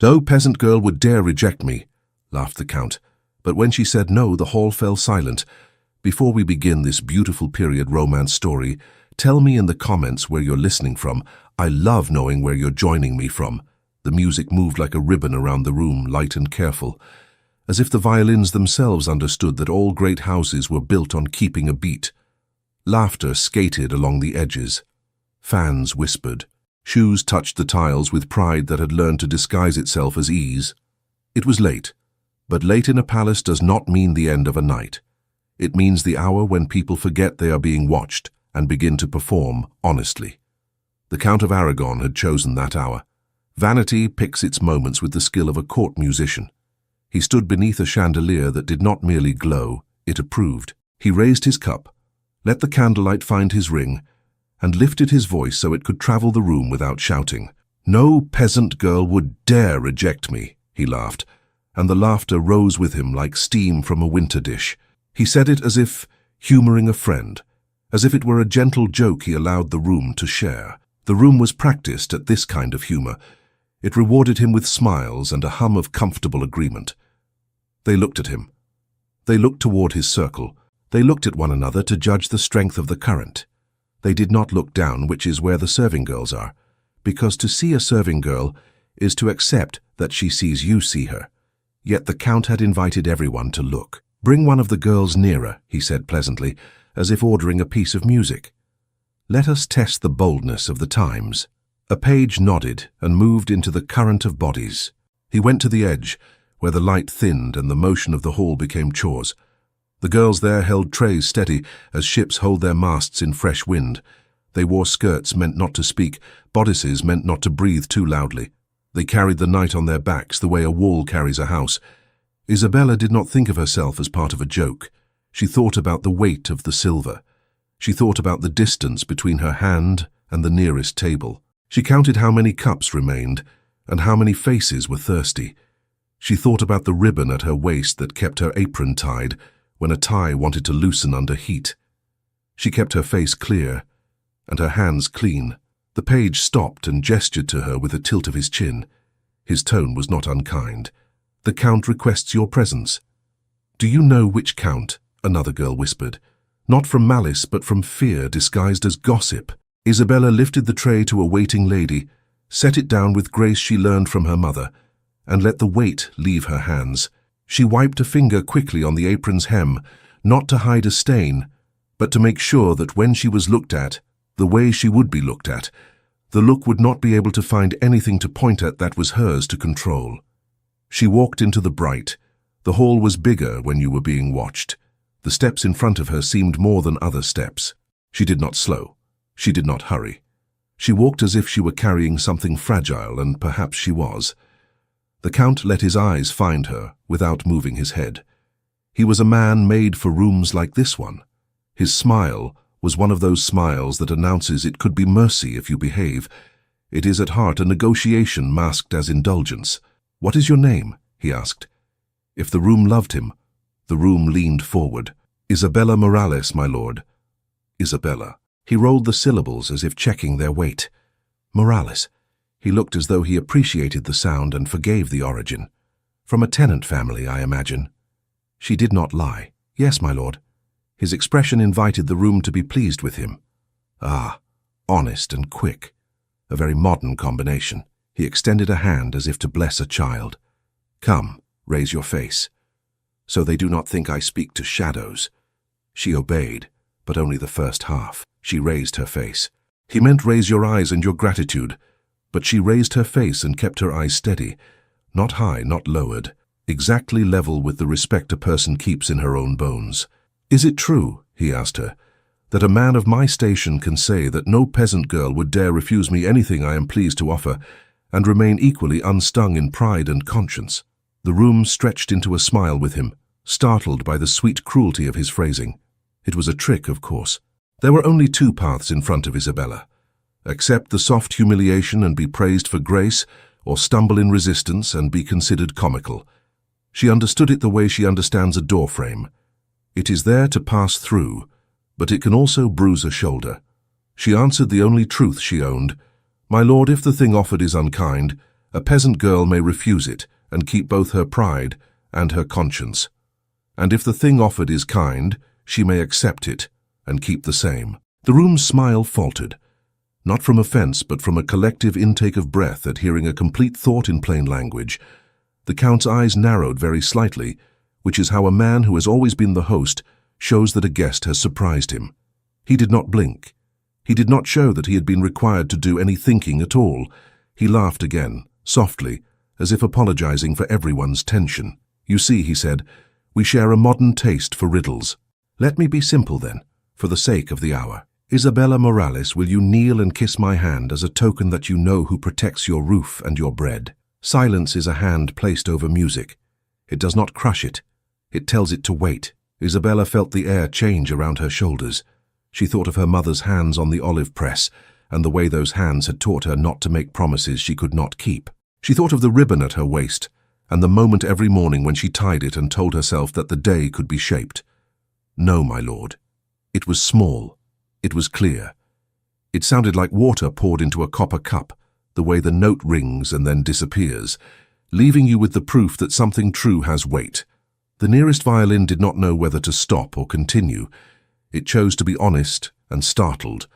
"No peasant girl would dare reject me," laughed the Count. But when she said no, the hall fell silent. "Before we begin this beautiful period romance story, tell me in the comments where you're listening from. I love knowing where you're joining me from." The music moved like a ribbon around the room, light and careful, as if the violins themselves understood that all great houses were built on keeping a beat. Laughter skated along the edges. Fans whispered. Shoes touched the tiles with pride that had learned to disguise itself as ease. It was late, but late in a palace does not mean the end of a night. It means the hour when people forget they are being watched and begin to perform honestly. The Count of Aragon had chosen that hour. Vanity picks its moments with the skill of a court musician. He stood beneath a chandelier that did not merely glow, it approved. He raised his cup, let the candlelight find his ring, and lifted his voice so it could travel the room without shouting. "No peasant girl would dare reject me," he laughed, and the laughter rose with him like steam from a winter dish. He said it as if humoring a friend, as if it were a gentle joke he allowed the room to share. The room was practiced at this kind of humor. It rewarded him with smiles and a hum of comfortable agreement. They looked at him. They looked toward his circle. They looked at one another to judge the strength of the current. They did not look down, which is where the serving girls are, because to see a serving girl is to accept that she sees you see her. Yet the Count had invited everyone to look. "Bring one of the girls nearer," he said pleasantly, as if ordering a piece of music. "Let us test the boldness of the times." A page nodded and moved into the current of bodies. He went to the edge, where the light thinned and the motion of the hall became chores. The girls there held trays steady as ships hold their masts in fresh wind. They wore skirts meant not to speak, bodices meant not to breathe too loudly. They carried the night on their backs the way a wall carries a house. Isabella did not think of herself as part of a joke. She thought about the weight of the silver. She thought about the distance between her hand and the nearest table. She counted how many cups remained and how many faces were thirsty. She thought about the ribbon at her waist that kept her apron tied when a tie wanted to loosen under heat. She kept her face clear and her hands clean. The page stopped and gestured to her with a tilt of his chin. His tone was not unkind. "The Count requests your presence." "Do you know which Count?" another girl whispered. Not from malice, but from fear disguised as gossip. Isabella lifted the tray to a waiting lady, set it down with grace she learned from her mother, and let the weight leave her hands. She wiped a finger quickly on the apron's hem, not to hide a stain, but to make sure that when she was looked at, the way she would be looked at, the look would not be able to find anything to point at that was hers to control. She walked into the bright. The hall was bigger when you were being watched. The steps in front of her seemed more than other steps. She did not slow. She did not hurry. She walked as if she were carrying something fragile, and perhaps she was. The Count let his eyes find her without moving his head. He was a man made for rooms like this one. His smile was one of those smiles that announces it could be mercy if you behave. It is at heart a negotiation masked as indulgence. "What is your name?" he asked. If the room loved him, the room leaned forward. "Isabella Morales, my lord." Isabella. He rolled the syllables as if checking their weight. Morales. He looked as though he appreciated the sound and forgave the origin. "From a tenant family, I imagine." She did not lie. "Yes, my lord." His expression invited the room to be pleased with him. Ah, honest and quick. A very modern combination. He extended a hand as if to bless a child. "Come, raise your face, so they do not think I speak to shadows." She obeyed, but only the first half. She raised her face. He meant raise your eyes and your gratitude, but she raised her face and kept her eyes steady, not high, not lowered, exactly level with the respect a person keeps in her own bones. "Is it true," he asked her, "that a man of my station can say that no peasant girl would dare refuse me anything I am pleased to offer, and remain equally unstung in pride and conscience?" The room stretched into a smile with him, startled by the sweet cruelty of his phrasing. It was a trick, of course. There were only two paths in front of Isabella. Accept the soft humiliation and be praised for grace, or stumble in resistance and be considered comical. She understood it the way she understands a doorframe. It is there to pass through, but it can also bruise a shoulder. She answered the only truth she owned. "My lord, if the thing offered is unkind, A peasant girl may refuse it and keep both her pride and her conscience. And if the thing offered is kind, she may accept it and keep the same. The room's smile faltered, not from offense but from a collective intake of breath at hearing a complete thought in plain language. The Count's eyes narrowed very slightly, which is how a man who has always been the host shows that a guest has surprised him. He did not blink. He did not show that he had been required to do any thinking at all. He laughed again, softly, as if apologizing for everyone's tension. "You see," he said, "we share a modern taste for riddles. Let me be simple then, for the sake of the hour. Isabella Morales, will you kneel and kiss my hand as a token that you know who protects your roof and your bread?" Silence is a hand placed over music. It does not crush it. It tells it to wait. Isabella felt the air change around her shoulders. She thought of her mother's hands on the olive press and the way those hands had taught her not to make promises she could not keep. She thought of the ribbon at her waist and the moment every morning when she tied it and told herself that the day could be shaped. No, my lord. It was small. It was clear. It sounded like water poured into a copper cup, the way the note rings and then disappears, leaving you with the proof that something true has weight. The nearest violin did not know whether to stop or continue. It chose to be honest and startled.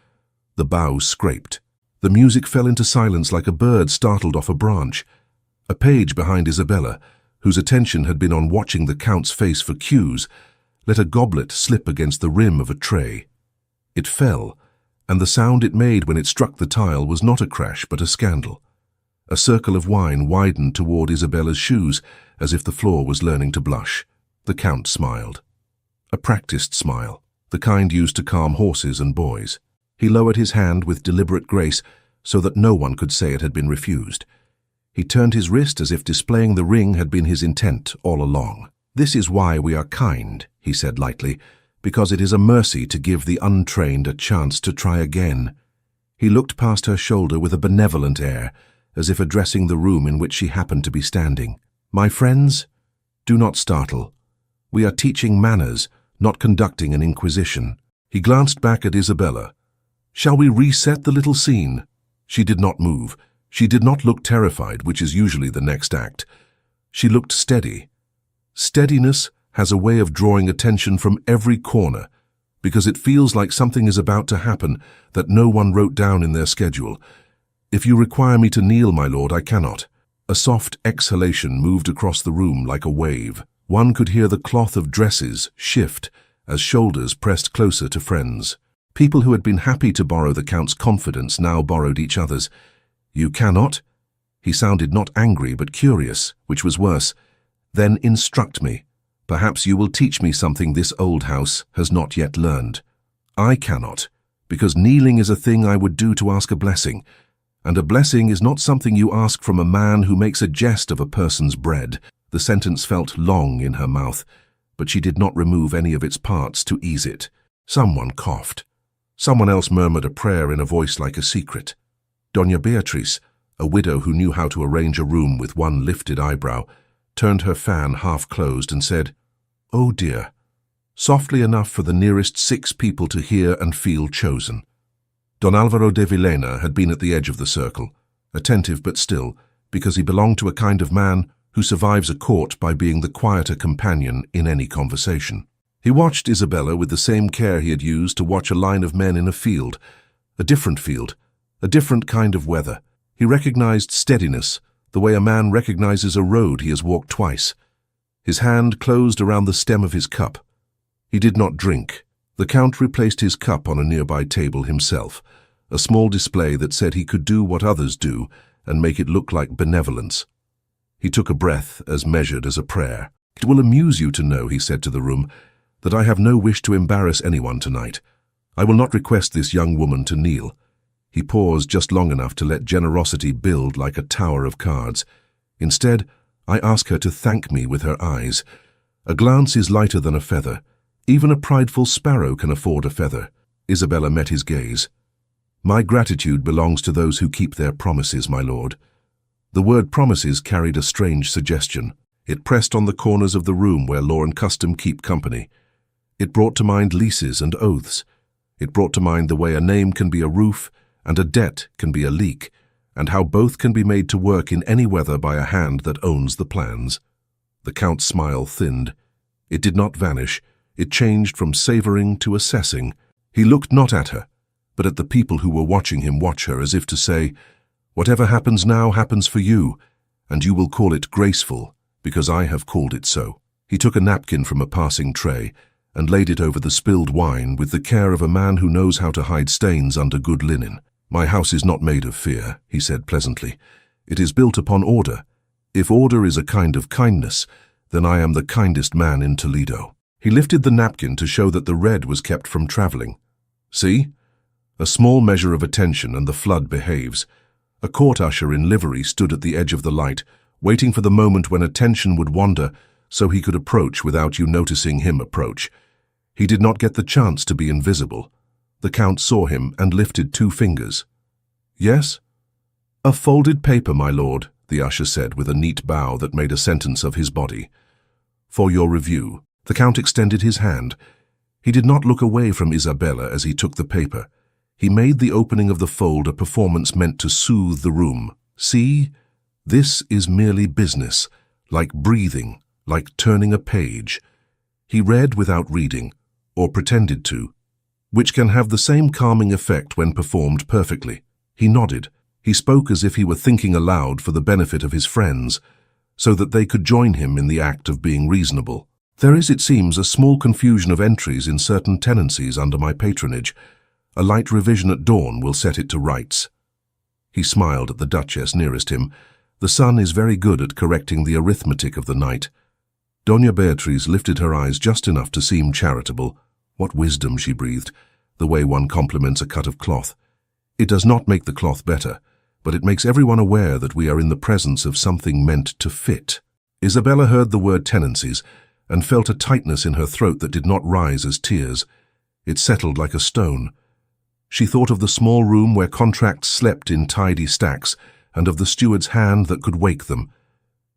The boughs scraped. The music fell into silence like a bird startled off a branch. A page behind Isabella, whose attention had been on watching the Count's face for cues, let a goblet slip against the rim of a tray. It fell, and the sound it made when it struck the tile was not a crash but a scandal. A circle of wine widened toward Isabella's shoes, as if the floor was learning to blush. The Count smiled. A practiced smile, the kind used to calm horses and boys. He lowered his hand with deliberate grace so that no one could say it had been refused. He turned his wrist as if displaying the ring had been his intent all along. "This is why we are kind," he said lightly, "because it is a mercy to give the untrained a chance to try again." He looked past her shoulder with a benevolent air, as if addressing the room in which she happened to be standing. "My friends, do not startle. We are teaching manners, not conducting an inquisition." He glanced back at Isabella. "Shall we reset the little scene?" She did not move. She did not look terrified, which is usually the next act. She looked steady. Steadiness has a way of drawing attention from every corner, because it feels like something is about to happen that no one wrote down in their schedule. "If you require me to kneel, my lord, I cannot." A soft exhalation moved across the room like a wave. One could hear the cloth of dresses shift as shoulders pressed closer to friends. People who had been happy to borrow the Count's confidence now borrowed each other's. "You cannot?" He sounded not angry but curious, which was worse. "Then instruct me. Perhaps you will teach me something this old house has not yet learned." "I cannot, because kneeling is a thing I would do to ask a blessing, and a blessing is not something you ask from a man who makes a jest of a person's bread." The sentence felt long in her mouth, but she did not remove any of its parts to ease it. Someone coughed. Someone else murmured a prayer in a voice like a secret. Doña Beatriz, a widow who knew how to arrange a room with one lifted eyebrow, turned her fan half closed and said, "Oh dear," softly enough for the nearest 6 people to hear and feel chosen. Don Alvaro de Villena had been at the edge of the circle, attentive but still, because he belonged to a kind of man who survives a court by being the quieter companion in any conversation. He watched Isabella with the same care he had used to watch a line of men in a field, a different kind of weather. He recognized steadiness, the way a man recognizes a road he has walked twice. His hand closed around the stem of his cup. He did not drink. The Count replaced his cup on a nearby table himself, a small display that said he could do what others do and make it look like benevolence. He took a breath as measured as a prayer. "It will amuse you to know," he said to the room, "that I have no wish to embarrass anyone tonight. I will not request this young woman to kneel." He paused just long enough to let generosity build like a tower of cards. "Instead, I ask her to thank me with her eyes. A glance is lighter than a feather. Even a prideful sparrow can afford a feather." Isabella met his gaze. "My gratitude belongs to those who keep their promises, my lord." The word promises carried a strange suggestion. It pressed on the corners of the room where law and custom keep company. It brought to mind leases and oaths. It brought to mind the way a name can be a roof and a debt can be a leak, and how both can be made to work in any weather by a hand that owns the plans. The Count's smile thinned. It did not vanish. It changed from savoring to assessing. He looked not at her, but at the people who were watching him watch her, as if to say, "Whatever happens now happens for you, and you will call it graceful, because I have called it so." He took a napkin from a passing tray and laid it over the spilled wine with the care of a man who knows how to hide stains under good linen. "My house is not made of fear," he said pleasantly. "It is built upon order. If order is a kind of kindness, then I am the kindest man in Toledo." He lifted the napkin to show that the red was kept from traveling. "See? A small measure of attention and the flood behaves." A court usher in livery stood at the edge of the light, waiting for the moment when attention would wander so he could approach without you noticing him approach. He did not get the chance to be invisible. The Count saw him and lifted 2 fingers. "Yes?" "A folded paper, my lord," the usher said with a neat bow that made a sentence of his body. "For your review." The Count extended his hand. He did not look away from Isabella as he took the paper. He made the opening of the fold a performance meant to soothe the room. "See? This is merely business, like breathing, like turning a page." He read without reading, or pretended to, which can have the same calming effect when performed perfectly. He nodded. He spoke as if he were thinking aloud for the benefit of his friends, so that they could join him in the act of being reasonable. "There is, it seems, a small confusion of entries in certain tenancies under my patronage. A light revision at dawn will set it to rights." He smiled at the Duchess nearest him. "The sun is very good at correcting the arithmetic of the night." Doña Beatriz lifted her eyes just enough to seem charitable. "What wisdom," she breathed, "the way one compliments a cut of cloth. It does not make the cloth better, but it makes everyone aware that we are in the presence of something meant to fit." Isabella heard the word tenancies and felt a tightness in her throat that did not rise as tears. It settled like a stone. She thought of the small room where contracts slept in tidy stacks and of the steward's hand that could wake them.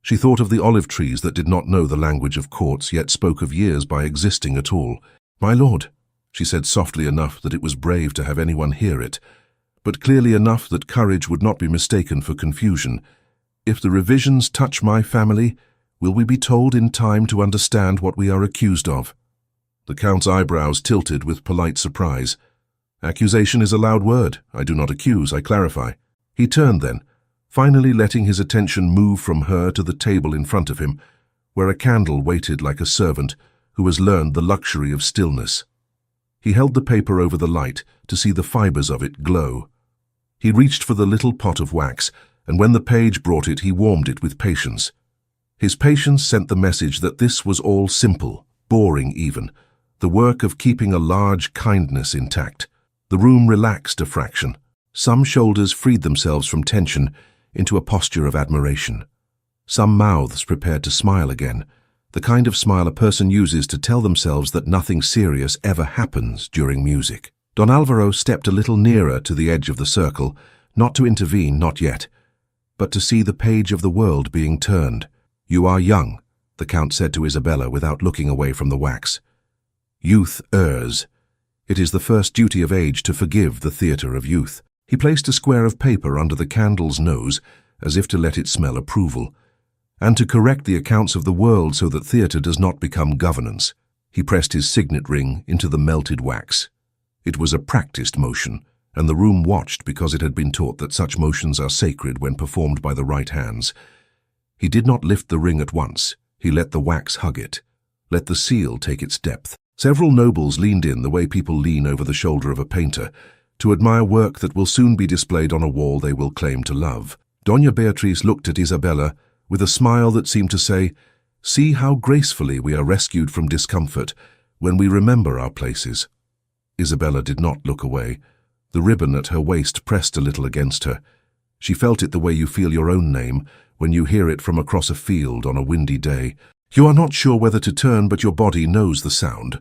She thought of the olive trees that did not know the language of courts, yet spoke of years by existing at all. "My lord," she said softly enough that it was brave to have anyone hear it, but clearly enough that courage would not be mistaken for confusion. "If the revisions touch my family, will we be told in time to understand what we are accused of?" The Count's eyebrows tilted with polite surprise. "Accusation is a loud word. I do not accuse, I clarify." He turned then, finally letting his attention move from her to the table in front of him, where a candle waited like a servant who has learned the luxury of stillness. He held the paper over the light to see the fibers of it glow. He reached for the little pot of wax, and when the page brought it, he warmed it with patience. His patience sent the message that this was all simple, boring even, the work of keeping a large kindness intact. The room relaxed a fraction. Some shoulders freed themselves from tension into a posture of admiration. Some mouths prepared to smile again, the kind of smile a person uses to tell themselves that nothing serious ever happens during music. Don Alvaro stepped a little nearer to the edge of the circle, not to intervene, not yet, but to see the page of the world being turned. "You are young," the Count said to Isabella without looking away from the wax. "Youth errs. It is the first duty of age to forgive the theatre of youth." He placed a square of paper under the candle's nose, as if to let it smell approval, and to correct the accounts of the world so that theatre does not become governance. He pressed his signet ring into the melted wax. It was a practiced motion, and the room watched because it had been taught that such motions are sacred when performed by the right hands. He did not lift the ring at once. He let the wax hug it, let the seal take its depth. Several nobles leaned in the way people lean over the shoulder of a painter, to admire work that will soon be displayed on a wall they will claim to love. Doña Beatriz looked at Isabella with a smile that seemed to say, "See how gracefully we are rescued from discomfort when we remember our places." Isabella did not look away. The ribbon at her waist pressed a little against her. She felt it the way you feel your own name when you hear it from across a field on a windy day. You are not sure whether to turn, but your body knows the sound.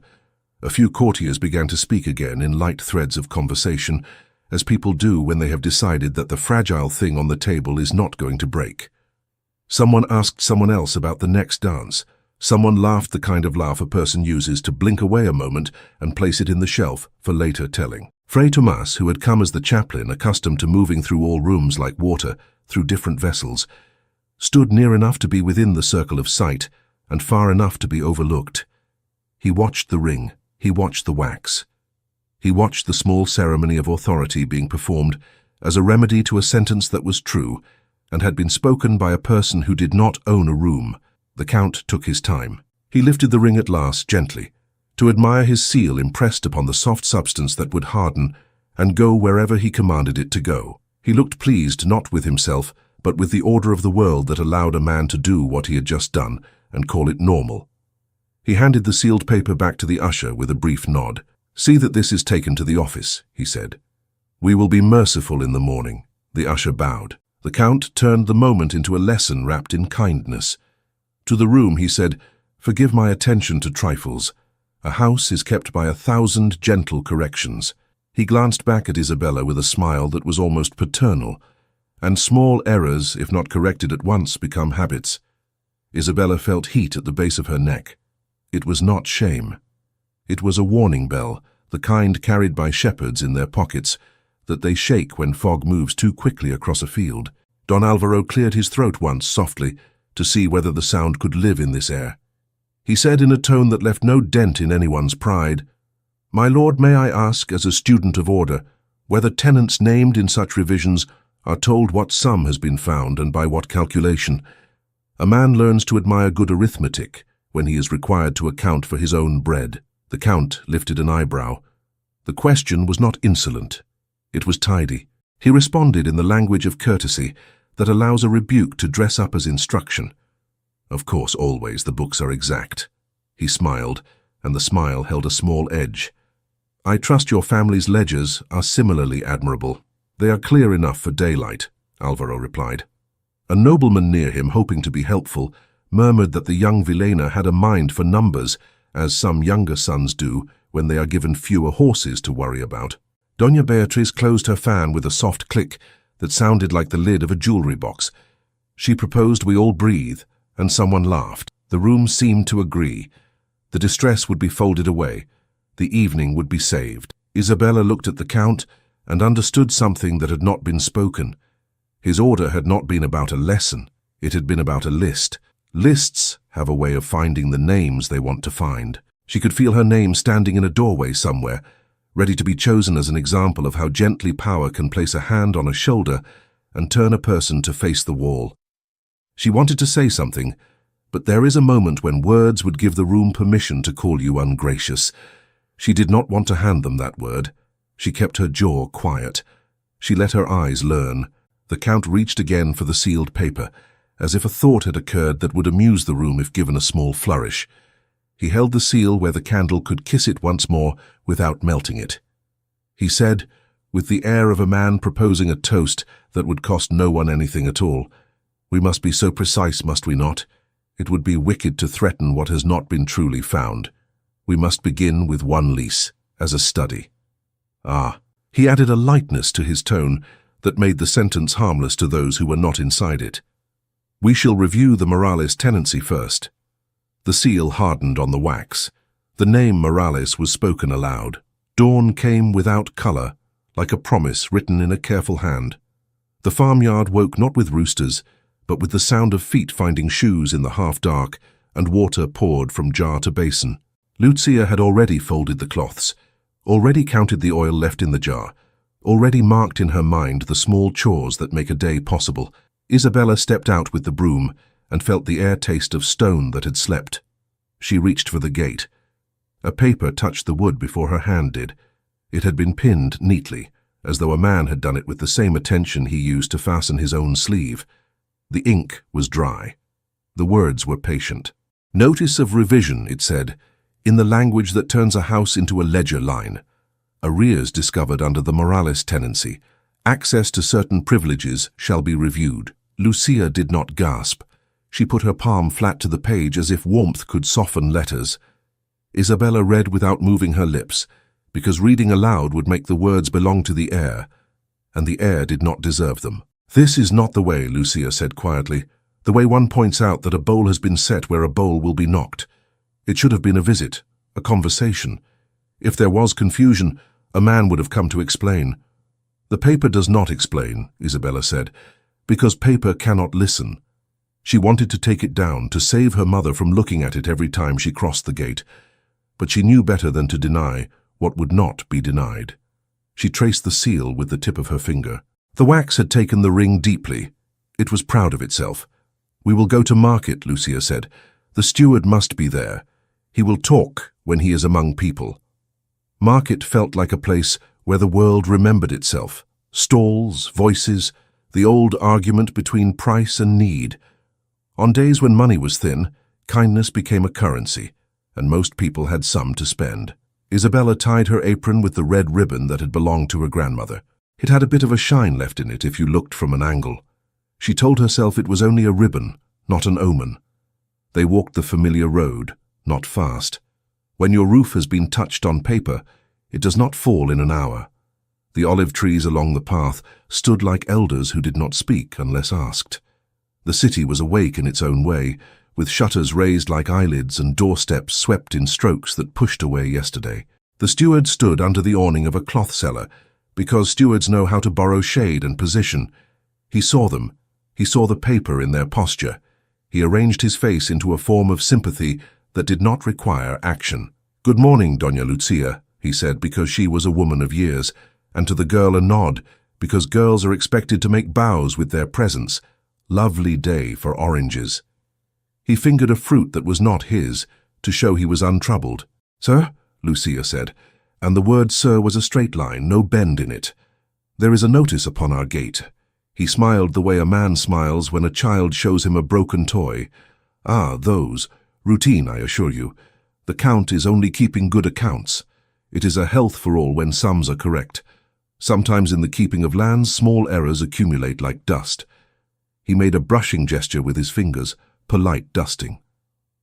A few courtiers began to speak again in light threads of conversation, as people do when they have decided that the fragile thing on the table is not going to break. Someone asked someone else about the next dance. Someone laughed the kind of laugh a person uses to blink away a moment and place it in the shelf for later telling. Fray Tomas, who had come as the chaplain, accustomed to moving through all rooms like water, through different vessels, stood near enough to be within the circle of sight and far enough to be overlooked. He watched the ring, he watched the wax. He watched the small ceremony of authority being performed as a remedy to a sentence that was true and had been spoken by a person who did not own a room. The Count took his time. He lifted the ring at last, gently, to admire his seal impressed upon the soft substance that would harden and go wherever he commanded it to go. He looked pleased not with himself, but with the order of the world that allowed a man to do what he had just done and call it normal. He handed the sealed paper back to the usher with a brief nod. "See that this is taken to the office," he said. "We will be merciful in the morning." The usher bowed. The Count turned the moment into a lesson wrapped in kindness. To the room he said, "Forgive my attention to trifles. A house is kept by 1,000 gentle corrections." He glanced back at Isabella with a smile that was almost paternal. And small errors, if not corrected at once, become habits. Isabella felt heat at the base of her neck. It was not shame. It was a warning bell, the kind carried by shepherds in their pockets, that they shake when fog moves too quickly across a field. Don Alvaro cleared his throat once softly to see whether the sound could live in this air. He said in a tone that left no dent in anyone's pride, "My lord, may I ask, as a student of order, whether tenants named in such revisions are told what sum has been found and by what calculation? A man learns to admire good arithmetic when he is required to account for his own bread." The Count lifted an eyebrow. The question was not insolent. It was tidy. He responded in the language of courtesy that allows a rebuke to dress up as instruction. "Of course, always the books are exact." He smiled, and the smile held a small edge. "I trust your family's ledgers are similarly admirable." "They are clear enough for daylight," Alvaro replied. A nobleman near him, hoping to be helpful, murmured that the young Vilena had a mind for numbers, as some younger sons do when they are given fewer horses to worry about. Doña Beatriz closed her fan with a soft click that sounded like the lid of a jewelry box. She proposed we all breathe, and someone laughed. The room seemed to agree. The distress would be folded away. The evening would be saved. Isabella looked at the Count and understood something that had not been spoken. His order had not been about a lesson. It had been about a list. Lists have a way of finding the names they want to find. She could feel her name standing in a doorway somewhere, ready to be chosen as an example of how gently power can place a hand on a shoulder and turn a person to face the wall. She wanted to say something, but there is a moment when words would give the room permission to call you ungracious. She did not want to hand them that word. She kept her jaw quiet. She let her eyes learn. The Count reached again for the sealed paper, as if a thought had occurred that would amuse the room if given a small flourish. He held the seal where the candle could kiss it once more without melting it. He said, with the air of a man proposing a toast that would cost no one anything at all, "We must be so precise, must we not? It would be wicked to threaten what has not been truly found. We must begin with one lease, as a study." Ah, he added a lightness to his tone that made the sentence harmless to those who were not inside it. "We shall review the Morales tenancy first." The seal hardened on the wax. The name Morales was spoken aloud. Dawn came without color, like a promise written in a careful hand. The farmyard woke not with roosters, but with the sound of feet finding shoes in the half-dark and water poured from jar to basin. Lucia had already folded the cloths, already counted the oil left in the jar, already marked in her mind the small chores that make a day possible. Isabella stepped out with the broom and felt the air taste of stone that had slept. She reached for the gate. A paper touched the wood before her hand did. It had been pinned neatly, as though a man had done it with the same attention he used to fasten his own sleeve. The ink was dry. The words were patient. "Notice of revision," it said, in the language that turns a house into a ledger line. "Arrears discovered under the Morales tenancy. Access to certain privileges shall be reviewed." Lucia did not gasp. She put her palm flat to the page as if warmth could soften letters. Isabella read without moving her lips, because reading aloud would make the words belong to the air, and the air did not deserve them. "This is not the way," Lucia said quietly, "the way one points out that a bowl has been set where a bowl will be knocked. It should have been a visit, a conversation. If there was confusion, A man would have come to explain. The paper does not explain, Isabella said, because paper cannot listen. She wanted to take it down to save her mother from looking at it every time she crossed the gate, but she knew better than to deny what would not be denied. She traced the seal with the tip of her finger. The wax had taken the ring deeply. It was proud of itself. "We will go to market," Lucia said. "The steward must be there. He will talk when he is among people." Market felt like a place where the world remembered itself. Stalls, voices, the old argument between price and need. On days when money was thin, kindness became a currency, and most people had some to spend. Isabella tied her apron with the red ribbon that had belonged to her grandmother. It had a bit of a shine left in it if you looked from an angle. She told herself it was only a ribbon, not an omen. They walked the familiar road, not fast. When your roof has been touched on paper, it does not fall in an hour. The olive trees along the path stood like elders who did not speak unless asked. The city was awake in its own way, with shutters raised like eyelids and doorsteps swept in strokes that pushed away yesterday. The steward stood under the awning of a cloth seller, because stewards know how to borrow shade and position. He saw them. He saw the paper in their posture. He arranged his face into a form of sympathy that did not require action. "Good morning, Doña Lucia," he said, because she was a woman of years, and to the girl a nod, because girls are expected to make bows with their presence. Lovely day for oranges. He fingered a fruit that was not his, to show he was untroubled. "Sir?" Lucia said, and the word sir was a straight line, no bend in it. "There is a notice upon our gate." He smiled the way a man smiles when a child shows him a broken toy. "Ah, those. Routine, I assure you. The Count is only keeping good accounts. It is a health for all when sums are correct. Sometimes in the keeping of lands, small errors accumulate like dust." He made a brushing gesture with his fingers, polite dusting.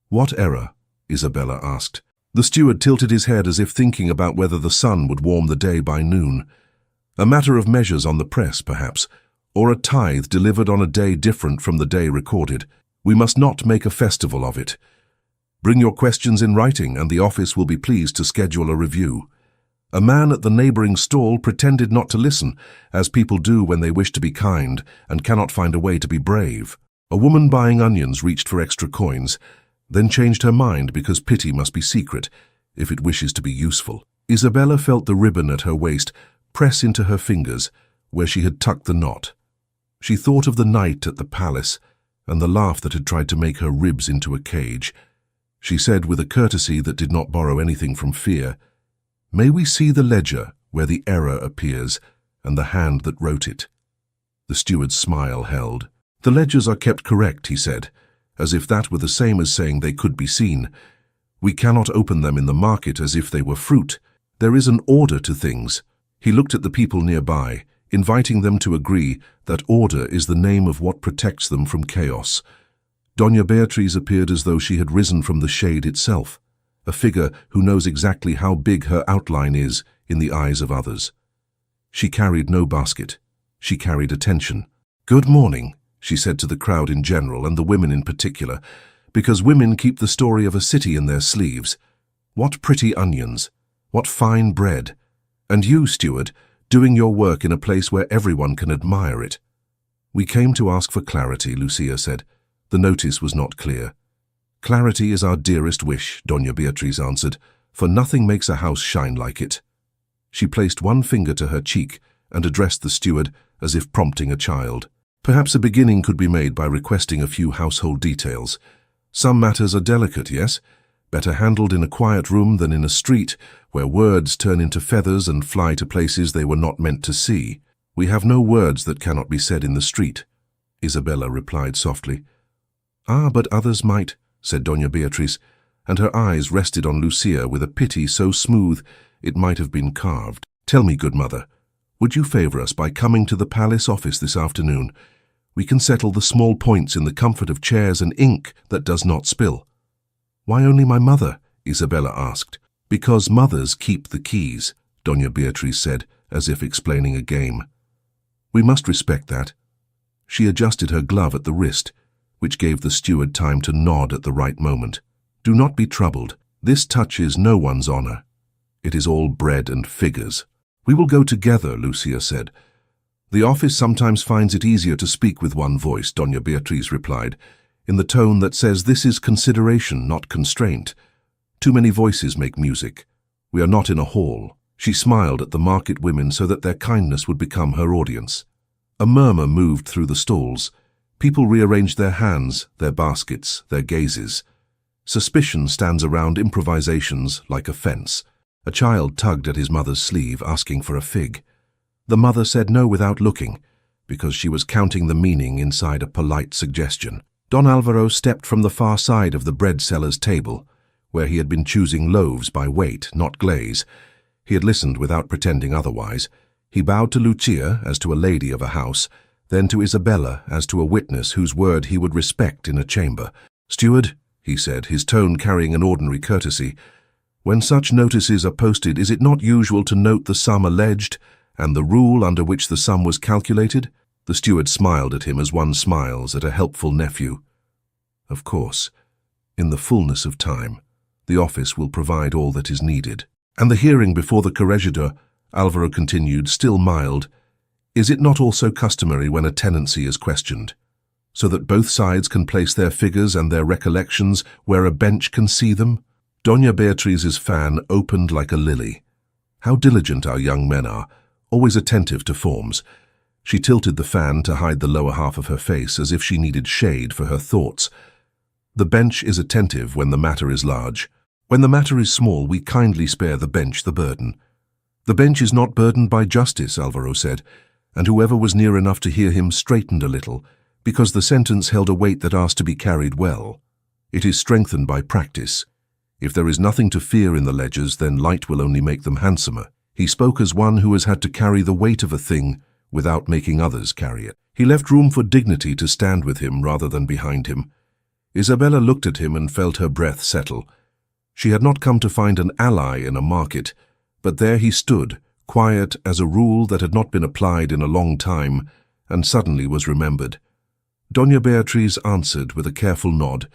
"What error?" Isabella asked. The steward tilted his head as if thinking about whether the sun would warm the day by noon. A matter of measures on the press, perhaps, or a tithe delivered on a day different from the day recorded. "We must not make a festival of it. Bring your questions in writing, and the office will be pleased to schedule a review." A man at the neighboring stall pretended not to listen, as people do when they wish to be kind and cannot find a way to be brave. A woman buying onions reached for extra coins, then changed her mind because pity must be secret if it wishes to be useful. Isabella felt the ribbon at her waist press into her fingers where she had tucked the knot. She thought of the night at the palace and the laugh that had tried to make her ribs into a cage. She said with a courtesy that did not borrow anything from fear, "May we see the ledger where the error appears and the hand that wrote it?" The steward's smile held. "The ledgers are kept correct," he said, as if that were the same as saying they could be seen. "We cannot open them in the market as if they were fruit. There is an order to things." He looked at the people nearby, inviting them to agree that order is the name of what protects them from chaos. Doña Beatriz appeared as though she had risen from the shade itself, a figure who knows exactly how big her outline is in the eyes of others. She carried no basket. She carried attention. "Good morning," she said to the crowd in general and the women in particular, because women keep the story of a city in their sleeves. "What pretty onions! What fine bread! And you, steward, doing your work in a place where everyone can admire it." "We came to ask for clarity," Lucia said. The notice was not clear. "Clarity is our dearest wish," Doña Beatriz answered, "for nothing makes a house shine like it." She placed one finger to her cheek and addressed the steward as if prompting a child. "Perhaps a beginning could be made by requesting a few household details. Some matters are delicate, yes? Better handled in a quiet room than in a street where words turn into feathers and fly to places they were not meant to see." "We have no words that cannot be said in the street," Isabella replied softly. "Ah, but others might," said Doña Beatriz, and her eyes rested on Lucia with a pity so smooth it might have been carved. "Tell me, good mother, would you favor us by coming to the palace office this afternoon? We can settle the small points in the comfort of chairs and ink that does not spill." "Why only my mother?" Isabella asked. "Because mothers keep the keys," Doña Beatriz said, as if explaining a game. "We must respect that." She adjusted her glove at the wrist, which gave the steward time to nod at the right moment. "Do not be troubled. This touches no one's honor. It is all bread and figures." "We will go together," Lucia said. "The office sometimes finds it easier to speak with one voice," Doña Beatriz replied, in the tone that says this is consideration, not constraint. "Too many voices make music. We are not in a hall." She smiled at the market women so that their kindness would become her audience. A murmur moved through the stalls. People rearranged their hands, their baskets, their gazes. Suspicion stands around improvisations like a fence. A child tugged at his mother's sleeve, asking for a fig. The mother said no without looking, because she was counting the meaning inside a polite suggestion. Don Alvaro stepped from the far side of the bread seller's table, where he had been choosing loaves by weight, not glaze. He had listened without pretending otherwise. He bowed to Lucia as to a lady of a house, then to Isabella as to a witness whose word he would respect in a chamber. "Steward," he said, his tone carrying an ordinary courtesy, "when such notices are posted, is it not usual to note the sum alleged and the rule under which the sum was calculated?" The steward smiled at him as one smiles at a helpful nephew. "Of course, in the fullness of time, the office will provide all that is needed." "And the hearing before the corregidor," Alvaro continued, still mild, "is it not also customary when a tenancy is questioned, so that both sides can place their figures and their recollections where a bench can see them?" Doña Beatriz's fan opened like a lily. How diligent our young men are, always attentive to forms. She tilted the fan to hide the lower half of her face as if she needed shade for her thoughts. "The bench is attentive when the matter is large. When the matter is small, we kindly spare the bench the burden." "The bench is not burdened by justice," Alvaro said, and whoever was near enough to hear him straightened a little, because the sentence held a weight that asked to be carried well. "It is strengthened by practice. If there is nothing to fear in the ledgers, then light will only make them handsomer." He spoke as one who has had to carry the weight of a thing without making others carry it. He left room for dignity to stand with him rather than behind him. Isabella looked at him and felt her breath settle. She had not come to find an ally in a market, but there he stood, quiet as a rule that had not been applied in a long time, and suddenly was remembered. Doña Beatriz answered with a careful nod.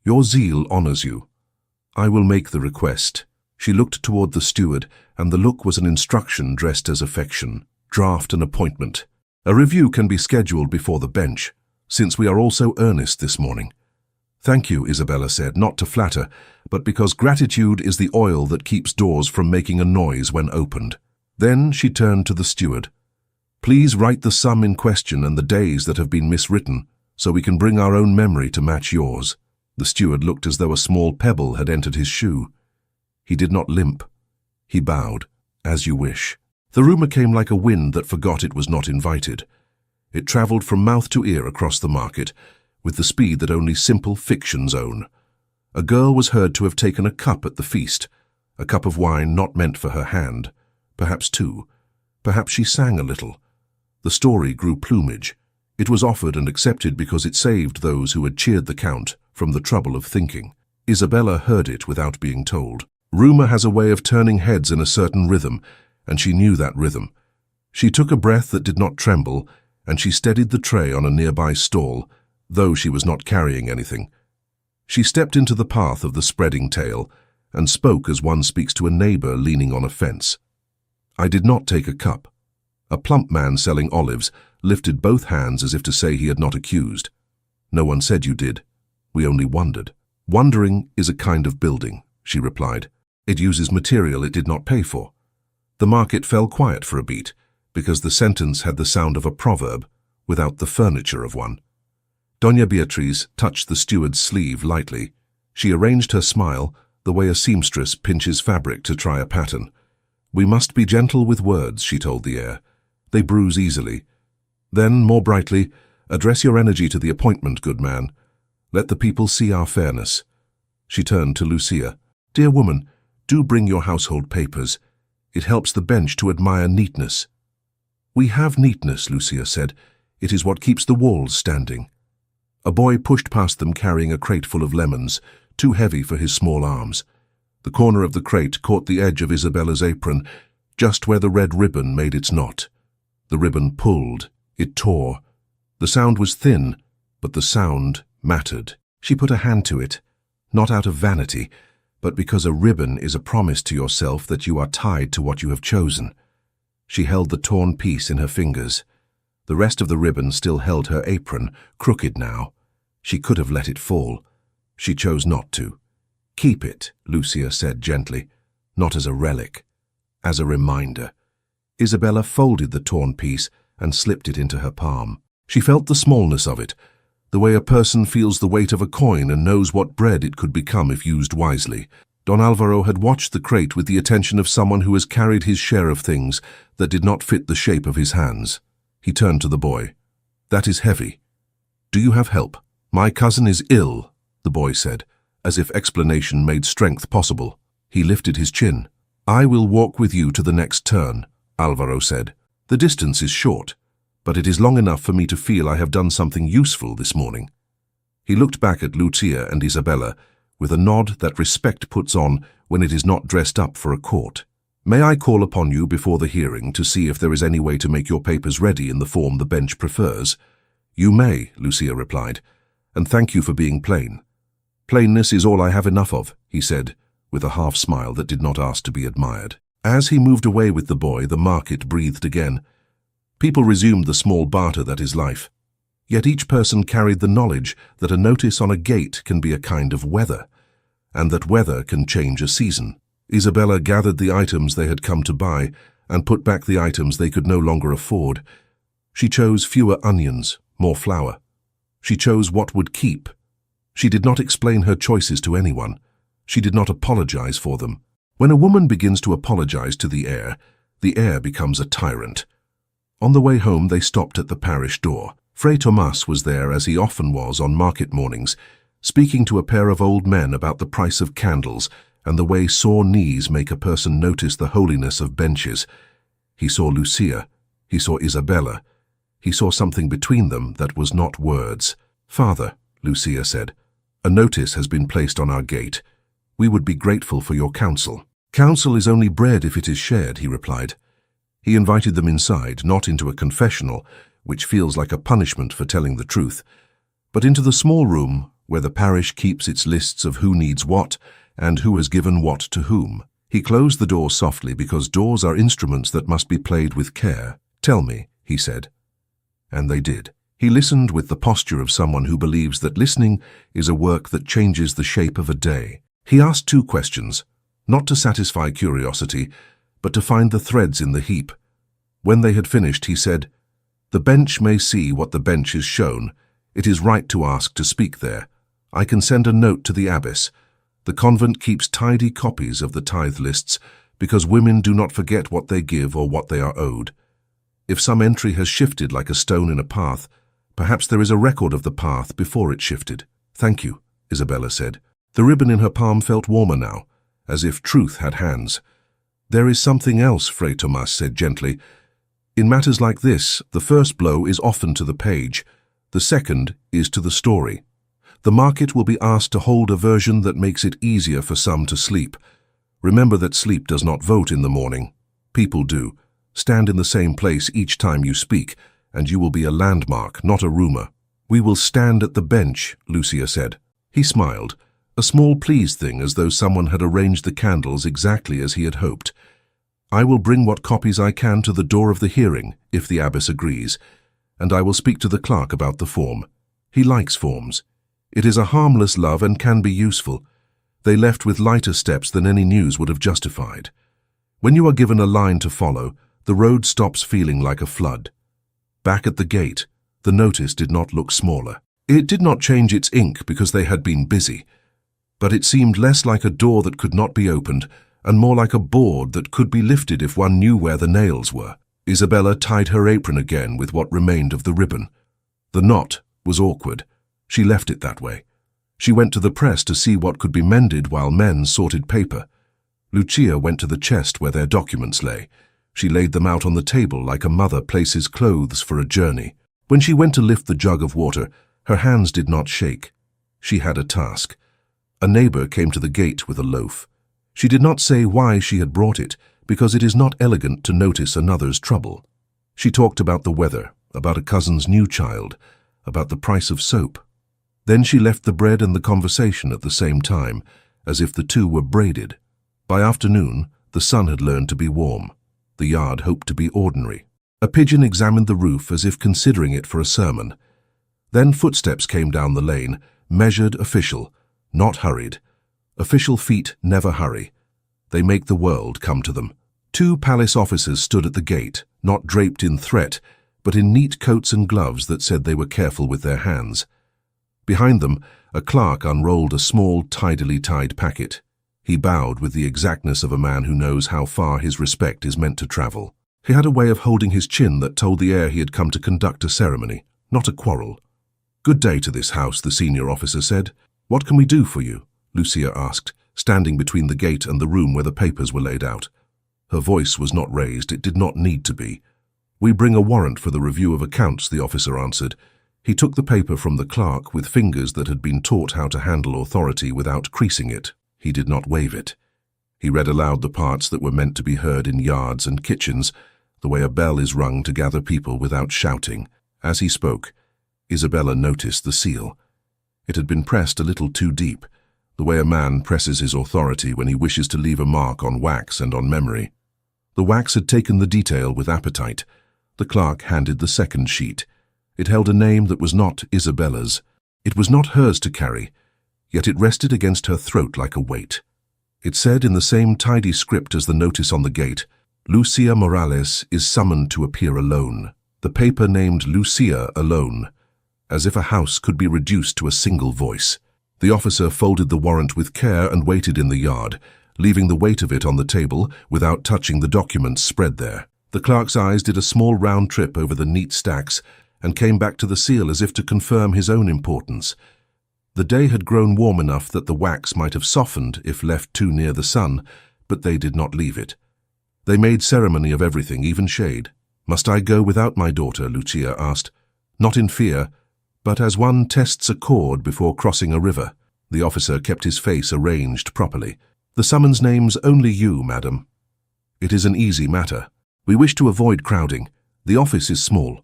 "Your zeal honors you. I will make the request." She looked toward the steward, and the look was an instruction dressed as affection. "Draft an appointment. A review can be scheduled before the bench, since we are all so earnest this morning." "Thank you," Isabella said, not to flatter, but because gratitude is the oil that keeps doors from making a noise when opened. Then she turned to the steward. "Please write the sum in question and the days that have been miswritten, so we can bring our own memory to match yours." The steward looked as though a small pebble had entered his shoe. He did not limp. He bowed. "As you wish." The rumor came like a wind that forgot it was not invited. It traveled from mouth to ear across the market, with the speed that only simple fictions own. A girl was heard to have taken a cup at the feast, a cup of wine not meant for her hand, perhaps two. Perhaps she sang a little. The story grew plumage. It was offered and accepted because it saved those who had cheered the Count from the trouble of thinking. Isabella heard it without being told. Rumor has a way of turning heads in a certain rhythm, and she knew that rhythm. She took a breath that did not tremble, and she steadied the tray on a nearby stall, though she was not carrying anything. She stepped into the path of the spreading tale, and spoke as one speaks to a neighbor leaning on a fence. "I did not take a cup." A plump man selling olives lifted both hands as if to say he had not accused. "No one said you did. We only wondered." "Wondering is a kind of building," she replied. "It uses material it did not pay for." The market fell quiet for a beat, because the sentence had the sound of a proverb, without the furniture of one. Doña Beatriz touched the steward's sleeve lightly. She arranged her smile, the way a seamstress pinches fabric to try a pattern. "We must be gentle with words," she told the heir. "They bruise easily." Then, more brightly, "Address your energy to the appointment, good man. Let the people see our fairness." She turned to Lucia. "Dear woman, do bring your household papers. It helps the bench to admire neatness." "We have neatness," Lucia said. "It is what keeps the walls standing." A boy pushed past them carrying a crate full of lemons, too heavy for his small arms. The corner of the crate caught the edge of Isabella's apron, just where the red ribbon made its knot. The ribbon pulled. It tore. The sound was thin, but the sound mattered. She put a hand to it, not out of vanity, but because a ribbon is a promise to yourself that you are tied to what you have chosen. She held the torn piece in her fingers. The rest of the ribbon still held her apron, crooked now. She could have let it fall. She chose not to. "Keep it," Lucia said gently, "not as a relic, as a reminder." Isabella folded the torn piece and slipped it into her palm. She felt the smallness of it, the way a person feels the weight of a coin and knows what bread it could become if used wisely. Don Alvaro had watched the crate with the attention of someone who has carried his share of things that did not fit the shape of his hands. He turned to the boy. "That is heavy. Do you have help?" "My cousin is ill," the boy said, as if explanation made strength possible. He lifted his chin. "I will walk with you to the next turn," Alvaro said. "The distance is short, but it is long enough for me to feel I have done something useful this morning." He looked back at Lucia and Isabella with a nod that respect puts on when it is not dressed up for a court. "May I call upon you before the hearing to see if there is any way to make your papers ready in the form the bench prefers?" "You may," Lucia replied, "and thank you for being plain." "Plainness is all I have enough of," he said, with a half-smile that did not ask to be admired. As he moved away with the boy, the market breathed again. People resumed the small barter that is life. Yet each person carried the knowledge that a notice on a gate can be a kind of weather, and that weather can change a season. Isabella gathered the items they had come to buy and put back the items they could no longer afford. She chose fewer onions, more flour. She chose what would keep. She did not explain her choices to anyone. She did not apologize for them. When a woman begins to apologize to the heir becomes a tyrant. On the way home, they stopped at the parish door. Fray Tomas was there, as he often was on market mornings, speaking to a pair of old men about the price of candles and the way sore knees make a person notice the holiness of benches. He saw Lucia. He saw Isabella. He saw something between them that was not words. "Father," Lucia said, "a notice has been placed on our gate. We would be grateful for your counsel." "Counsel is only bread if it is shared," he replied. He invited them inside, not into a confessional, which feels like a punishment for telling the truth, but into the small room where the parish keeps its lists of who needs what and who has given what to whom. He closed the door softly because doors are instruments that must be played with care. "Tell me," he said. And they did. He listened with the posture of someone who believes that listening is a work that changes the shape of a day. He asked 2 questions, not to satisfy curiosity, but to find the threads in the heap. When they had finished, he said, "The bench may see what the bench is shown. It is right to ask to speak there. I can send a note to the abbess. The convent keeps tidy copies of the tithe lists because women do not forget what they give or what they are owed. If some entry has shifted like a stone in a path, perhaps there is a record of the path before it shifted." "Thank you," Isabella said. The ribbon in her palm felt warmer now, as if truth had hands. "There is something else," Fray Tomas said gently. "In matters like this, the first blow is often to the page. The second is to the story. The market will be asked to hold a version that makes it easier for some to sleep. Remember that sleep does not vote in the morning. People do. Stand in the same place each time you speak, and you will be a landmark, not a rumor." "We will stand at the bench," Lucia said. He smiled, a small pleased thing, as though someone had arranged the candles exactly as he had hoped. "I will bring what copies I can to the door of the hearing, if the abbess agrees, and I will speak to the clerk about the form. He likes forms. It is a harmless love and can be useful. They left with lighter steps than any news would have justified. When you are given a line to follow, the road stops feeling like a flood." Back at the gate, the notice did not look smaller. It did not change its ink because they had been busy, but it seemed less like a door that could not be opened and more like a board that could be lifted if one knew where the nails were. Isabella tied her apron again with what remained of the ribbon. The knot was awkward. She left it that way. She went to the press to see what could be mended while men sorted paper. Lucia went to the chest where their documents lay. She laid them out on the table like a mother places clothes for a journey. When she went to lift the jug of water, her hands did not shake. She had a task. A neighbor came to the gate with a loaf. She did not say why she had brought it, because it is not elegant to notice another's trouble. She talked about the weather, about a cousin's new child, about the price of soap. Then she left the bread and the conversation at the same time, as if the two were braided. By afternoon, the sun had learned to be warm. The yard hoped to be ordinary. A pigeon examined the roof as if considering it for a sermon. Then footsteps came down the lane, measured, official, not hurried. Official feet never hurry. They make the world come to them. 2 palace officers stood at the gate, not draped in threat, but in neat coats and gloves that said they were careful with their hands. Behind them, a clerk unrolled a small, tidily tied packet. He bowed with the exactness of a man who knows how far his respect is meant to travel. He had a way of holding his chin that told the air he had come to conduct a ceremony, not a quarrel. "Good day to this house," the senior officer said. "What can we do for you?" Lucia asked, standing between the gate and the room where the papers were laid out. Her voice was not raised. It did not need to be. "We bring a warrant for the review of accounts," the officer answered. He took the paper from the clerk with fingers that had been taught how to handle authority without creasing it. He did not wave it. He read aloud the parts that were meant to be heard in yards and kitchens, the way a bell is rung to gather people without shouting. As he spoke, Isabella noticed the seal. It had been pressed a little too deep, the way a man presses his authority when he wishes to leave a mark on wax and on memory. The wax had taken the detail with appetite. The clerk handed the second sheet. It held a name that was not Isabella's. It was not hers to carry, yet it rested against her throat like a weight. It said in the same tidy script as the notice on the gate, "Lucia Morales is summoned to appear alone." The paper named Lucia alone, as if a house could be reduced to a single voice. The officer folded the warrant with care and waited in the yard, leaving the weight of it on the table without touching the documents spread there. The clerk's eyes did a small round trip over the neat stacks and came back to the seal as if to confirm his own importance. The day had grown warm enough that the wax might have softened if left too near the sun, but they did not leave it. They made ceremony of everything, even shade. "Must I go without my daughter?" Lucia asked. Not in fear, but as one tests a cord before crossing a river. The officer kept his face arranged properly. "The summons names only you, madam. It is an easy matter. We wish to avoid crowding. The office is small."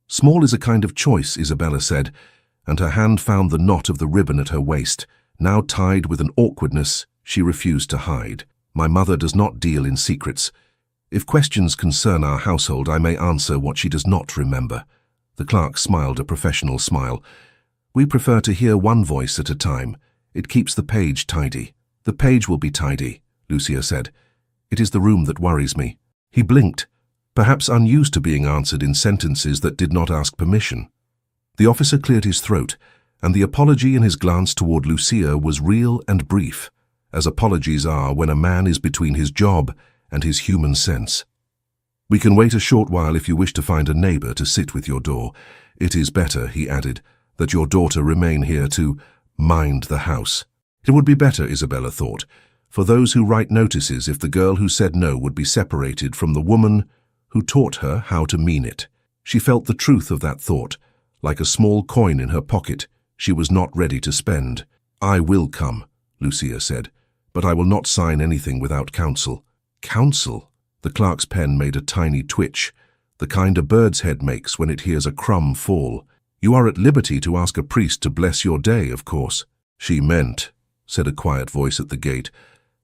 "Small is a kind of choice," Isabella said, and her hand found the knot of the ribbon at her waist, now tied with an awkwardness she refused to hide. "My mother does not deal in secrets. If questions concern our household, I may answer what she does not remember." The clerk smiled a professional smile. "We prefer to hear one voice at a time. It keeps the page tidy." "The page will be tidy," Lucia said. "It is the room that worries me." He blinked, perhaps unused to being answered in sentences that did not ask permission. The officer cleared his throat, and the apology in his glance toward Lucia was real and brief, as apologies are when a man is between his job and his human sense. "We can wait a short while if you wish to find a neighbor to sit with your door. It is better," he added, "that your daughter remain here to mind the house." It would be better, Isabella thought, for those who write notices if the girl who said no would be separated from the woman who taught her how to mean it. She felt the truth of that thought, like a small coin in her pocket she was not ready to spend. "I will come," Lucia said, "but I will not sign anything without counsel." "Counsel?" The clerk's pen made a tiny twitch, the kind a bird's head makes when it hears a crumb fall. "You are at liberty to ask a priest to bless your day, of course." "She meant," said a quiet voice at the gate,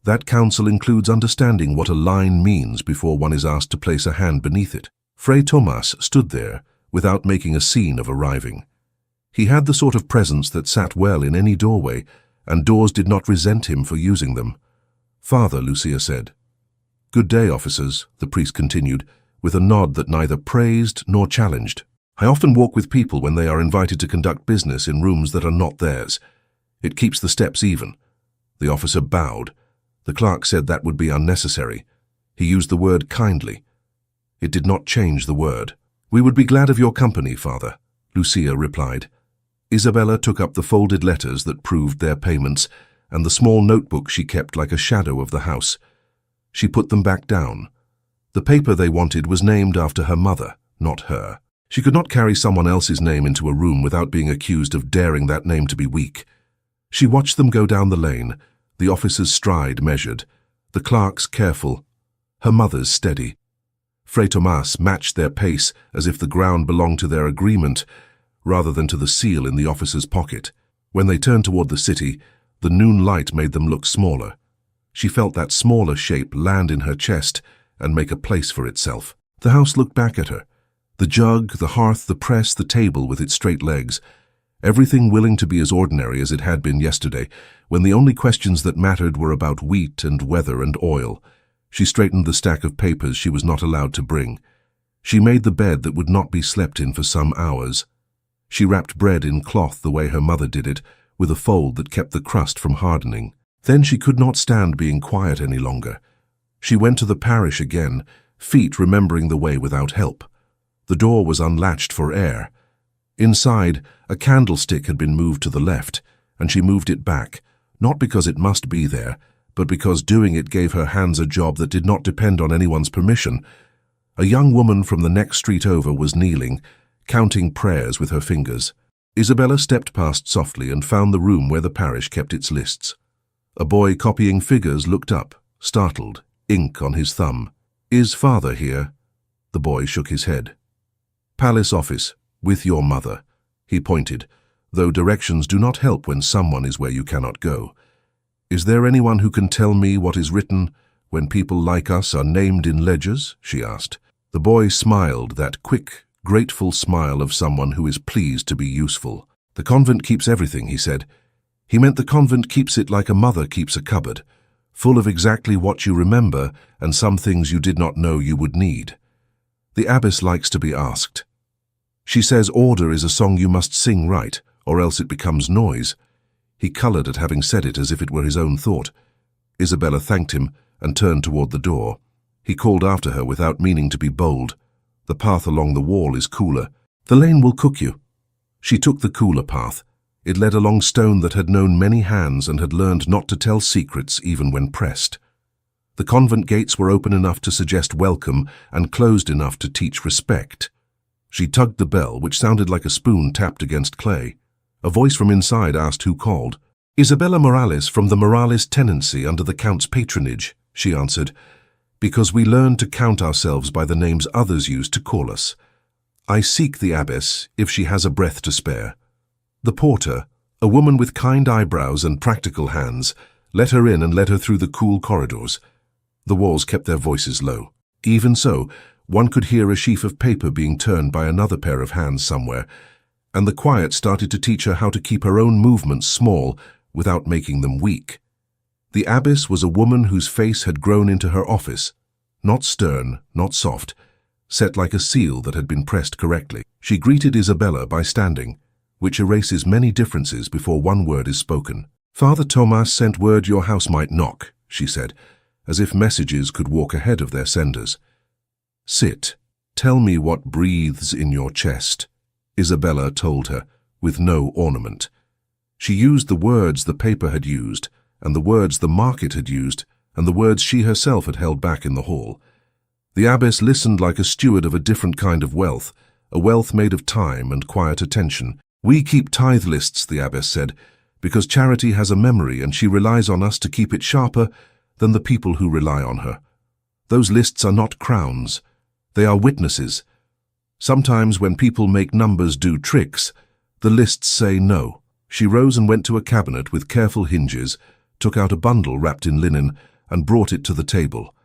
"that counsel includes understanding what a line means before one is asked to place a hand beneath it." Fray Tomas stood there, without making a scene of arriving. He had the sort of presence that sat well in any doorway, and doors did not resent him for using them. "Father," Lucia said. "Good day, officers," the priest continued, with a nod that neither praised nor challenged. "I often walk with people when they are invited to conduct business in rooms that are not theirs. It keeps the steps even." The officer bowed. The clerk said that would be unnecessary. He used the word kindly. It did not change the word. "We would be glad of your company, Father," Lucia replied. Isabella took up the folded letters that proved their payments and the small notebook she kept like a shadow of the house. She put them back down. The paper they wanted was named after her mother, not her. She could not carry someone else's name into a room without being accused of daring that name to be weak. She watched them go down the lane, the officer's stride measured, the clerk's careful, her mother's steady. Fray Tomas matched their pace as if the ground belonged to their agreement, rather than to the seal in the officer's pocket. When they turned toward the city, the noon light made them look smaller. She felt that smaller shape land in her chest and make a place for itself. The house looked back at her. The jug, the hearth, the press, the table with its straight legs. Everything willing to be as ordinary as it had been yesterday, when the only questions that mattered were about wheat and weather and oil. She straightened the stack of papers she was not allowed to bring. She made the bed that would not be slept in for some hours. She wrapped bread in cloth the way her mother did it, with a fold that kept the crust from hardening. Then she could not stand being quiet any longer. She went to the parish again, feet remembering the way without help. The door was unlatched for air. Inside, a candlestick had been moved to the left, and she moved it back, not because it must be there, but because doing it gave her hands a job that did not depend on anyone's permission. A young woman from the next street over was kneeling, counting prayers with her fingers. Isabella stepped past softly and found the room where the parish kept its lists. A boy copying figures looked up, startled, ink on his thumb. "Is father here?" The boy shook his head. "Palace office, with your mother," he pointed, though directions do not help when someone is where you cannot go. "Is there anyone who can tell me what is written when people like us are named in ledgers?" she asked. The boy smiled, that quick, grateful smile of someone who is pleased to be useful. "The convent keeps everything," he said. He meant the convent keeps it like a mother keeps a cupboard, full of exactly what you remember and some things you did not know you would need. The abbess likes to be asked. She says order is a song you must sing right, or else it becomes noise. He colored at having said it as if it were his own thought. Isabella thanked him and turned toward the door. He called after her without meaning to be bold. "The path along the wall is cooler. The lane will cook you." She took the cooler path. It led along stone that had known many hands and had learned not to tell secrets even when pressed. The convent gates were open enough to suggest welcome and closed enough to teach respect. She tugged the bell, which sounded like a spoon tapped against clay. A voice from inside asked who called. "Isabella Morales from the Morales tenancy under the Count's patronage," she answered, "because we learn to count ourselves by the names others use to call us. I seek the abbess if she has a breath to spare." The porter, a woman with kind eyebrows and practical hands, let her in and led her through the cool corridors. The walls kept their voices low. Even so, one could hear a sheaf of paper being turned by another pair of hands somewhere, and the quiet started to teach her how to keep her own movements small without making them weak. The abbess was a woman whose face had grown into her office, not stern, not soft, set like a seal that had been pressed correctly. She greeted Isabella by standing, which erases many differences before one word is spoken. "Father Tomas sent word your house might knock," she said, as if messages could walk ahead of their senders. "Sit. Tell me what breathes in your chest," Isabella told her, with no ornament. She used the words the paper had used, and the words the market had used, and the words she herself had held back in the hall. The abbess listened like a steward of a different kind of wealth, a wealth made of time and quiet attention. "We keep tithe lists," the abbess said, "because charity has a memory and she relies on us to keep it sharper than the people who rely on her. Those lists are not crowns. They are witnesses. Sometimes when people make numbers do tricks, the lists say no." She rose and went to a cabinet with careful hinges, took out a bundle wrapped in linen, and brought it to the table.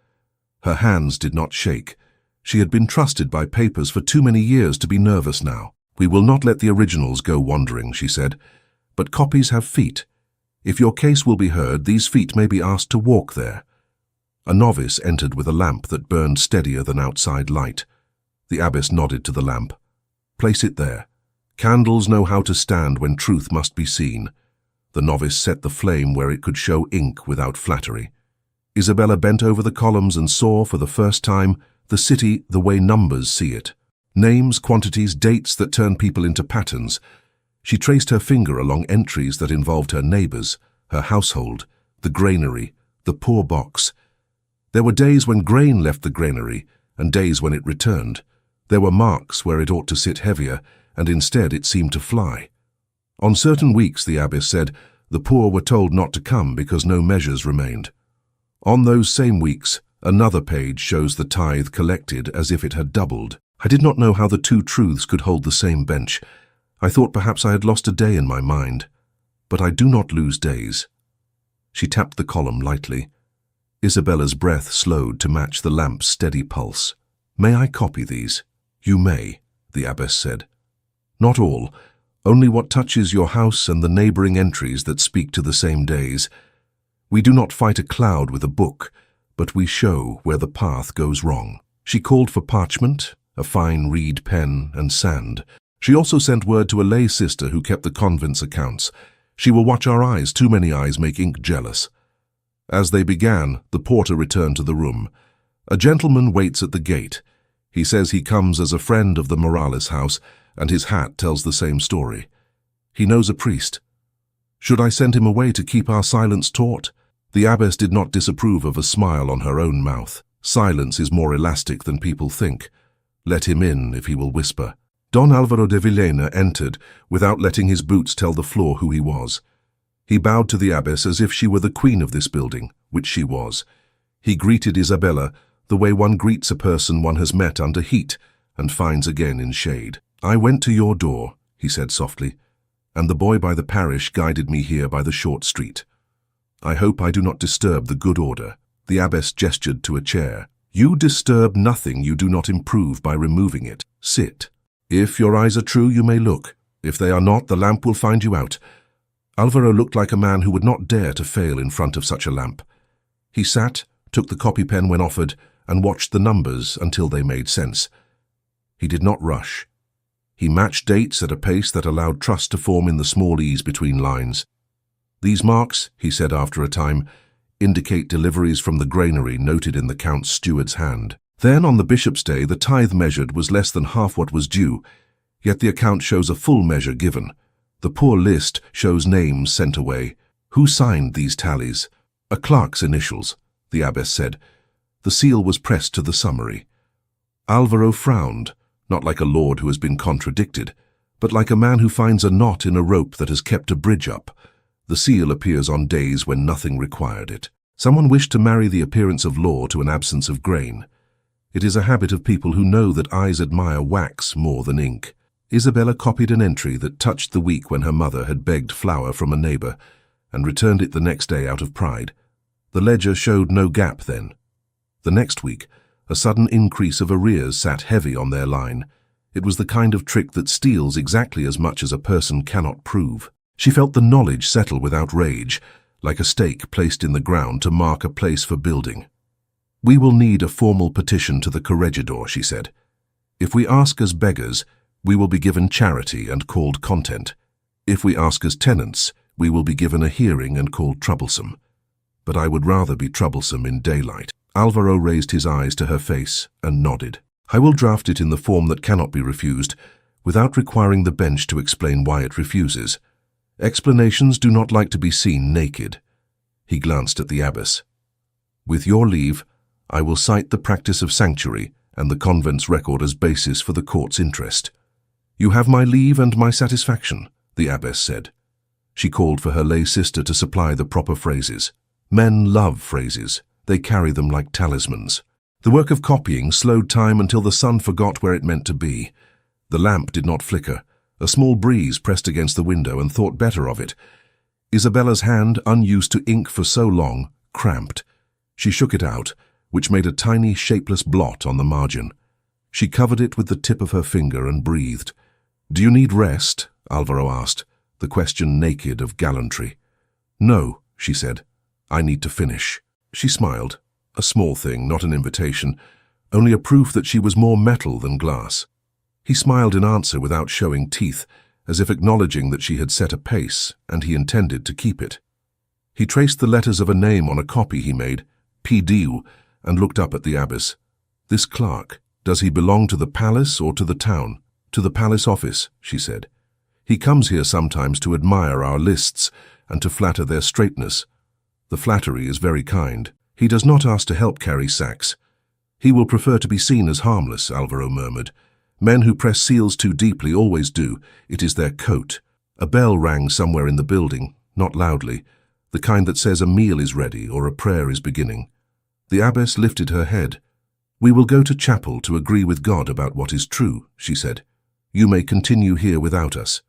Her hands did not shake. She had been trusted by papers for too many years to be nervous now. "We will not let the originals go wandering," she said, "but copies have feet. If your case will be heard, these feet may be asked to walk there." A novice entered with a lamp that burned steadier than outside light. The abbess nodded to the lamp. "Place it there. Candles know how to stand when truth must be seen." The novice set the flame where it could show ink without flattery. Isabella bent over the columns and saw, for the first time, the city the way numbers see it. Names, quantities, dates that turn people into patterns. She traced her finger along entries that involved her neighbors, her household, the granary, the poor box. There were days when grain left the granary and days when it returned. There were marks where it ought to sit heavier, and instead it seemed to fly. On certain weeks, the abbess said, the poor were told not to come because no measures remained. On those same weeks, another page shows the tithe collected as if it had doubled. I did not know how the two truths could hold the same bench. I thought perhaps I had lost a day in my mind. But I do not lose days. She tapped the column lightly. Isabella's breath slowed to match the lamp's steady pulse. "May I copy these?" "You may," the abbess said. "Not all, only what touches your house and the neighboring entries that speak to the same days. We do not fight a cloud with a book, but we show where the path goes wrong." She called for parchment, a fine reed pen, and sand. She also sent word to a lay sister who kept the convent's accounts. "She will watch our eyes, too many eyes make ink jealous." As they began, the porter returned to the room. "A gentleman waits at the gate. He says he comes as a friend of the Morales house, and his hat tells the same story. He knows a priest. Should I send him away to keep our silence taut?" The abbess did not disapprove of a smile on her own mouth. Silence is more elastic than people think. Let him in if he will whisper. Don Alvaro de Villena entered without letting his boots tell the floor who he was. He bowed to the abbess as if she were the queen of this building, which she was. He greeted Isabella the way one greets a person one has met under heat and finds again in shade. "I went to your door," he said softly, "and the boy by the parish guided me here by the short street. I hope I do not disturb the good order." The abbess gestured to a chair. "You disturb nothing you do not improve by removing it. Sit. If your eyes are true, you may look. If they are not, the lamp will find you out." Alvaro looked like a man who would not dare to fail in front of such a lamp. He sat, took the copy pen when offered, and watched the numbers until they made sense. He did not rush. He matched dates at a pace that allowed trust to form in the small ease between lines. "These marks," he said after a time, "indicate deliveries from the granary noted in the count's steward's hand. Then, on the bishop's day, the tithe measured was less than half what was due, yet the account shows a full measure given. The poor list shows names sent away. Who signed these tallies?" "A clerk's initials," the abbess said. The seal was pressed to the summary. Alvaro frowned, not like a lord who has been contradicted, but like a man who finds a knot in a rope that has kept a bridge up. The seal appears on days when nothing required it. Someone wished to marry the appearance of law to an absence of grain. It is a habit of people who know that eyes admire wax more than ink. Isabella copied an entry that touched the week when her mother had begged flour from a neighbor, and returned it the next day out of pride. The ledger showed no gap then. The next week, a sudden increase of arrears sat heavy on their line. It was the kind of trick that steals exactly as much as a person cannot prove. She felt the knowledge settle without rage, like a stake placed in the ground to mark a place for building. "We will need a formal petition to the corregidor," she said. "If we ask as beggars, we will be given charity and called content. If we ask as tenants, we will be given a hearing and called troublesome. But I would rather be troublesome in daylight." Alvaro raised his eyes to her face and nodded. "I will draft it in the form that cannot be refused, without requiring the bench to explain why it refuses. Explanations do not like to be seen naked." He glanced at the abbess. "With your leave, I will cite the practice of sanctuary and the convent's record as basis for the court's interest." "You have my leave and my satisfaction," the abbess said. She called for her lay sister to supply the proper phrases. Men love phrases. They carry them like talismans. The work of copying slowed time until the sun forgot where it meant to be. The lamp did not flicker. A small breeze pressed against the window and thought better of it. Isabella's hand, unused to ink for so long, cramped. She shook it out, which made a tiny, shapeless blot on the margin. She covered it with the tip of her finger and breathed. "Do you need rest?" Alvaro asked, the question naked of gallantry. "No," she said. "I need to finish." She smiled. A small thing, not an invitation, only a proof that she was more metal than glass. He smiled in answer without showing teeth, as if acknowledging that she had set a pace, and he intended to keep it. He traced the letters of a name on a copy he made, P.D., and looked up at the abbess. "This clerk, does he belong to the palace or to the town?" "To the palace office," she said. "He comes here sometimes to admire our lists and to flatter their straightness. The flattery is very kind. He does not ask to help carry sacks. He will prefer to be seen as harmless," Alvaro murmured. "Men who press seals too deeply always do. It is their coat." A bell rang somewhere in the building, not loudly, the kind that says a meal is ready or a prayer is beginning. The abbess lifted her head. "We will go to chapel to agree with God about what is true," she said. "You may continue here without us.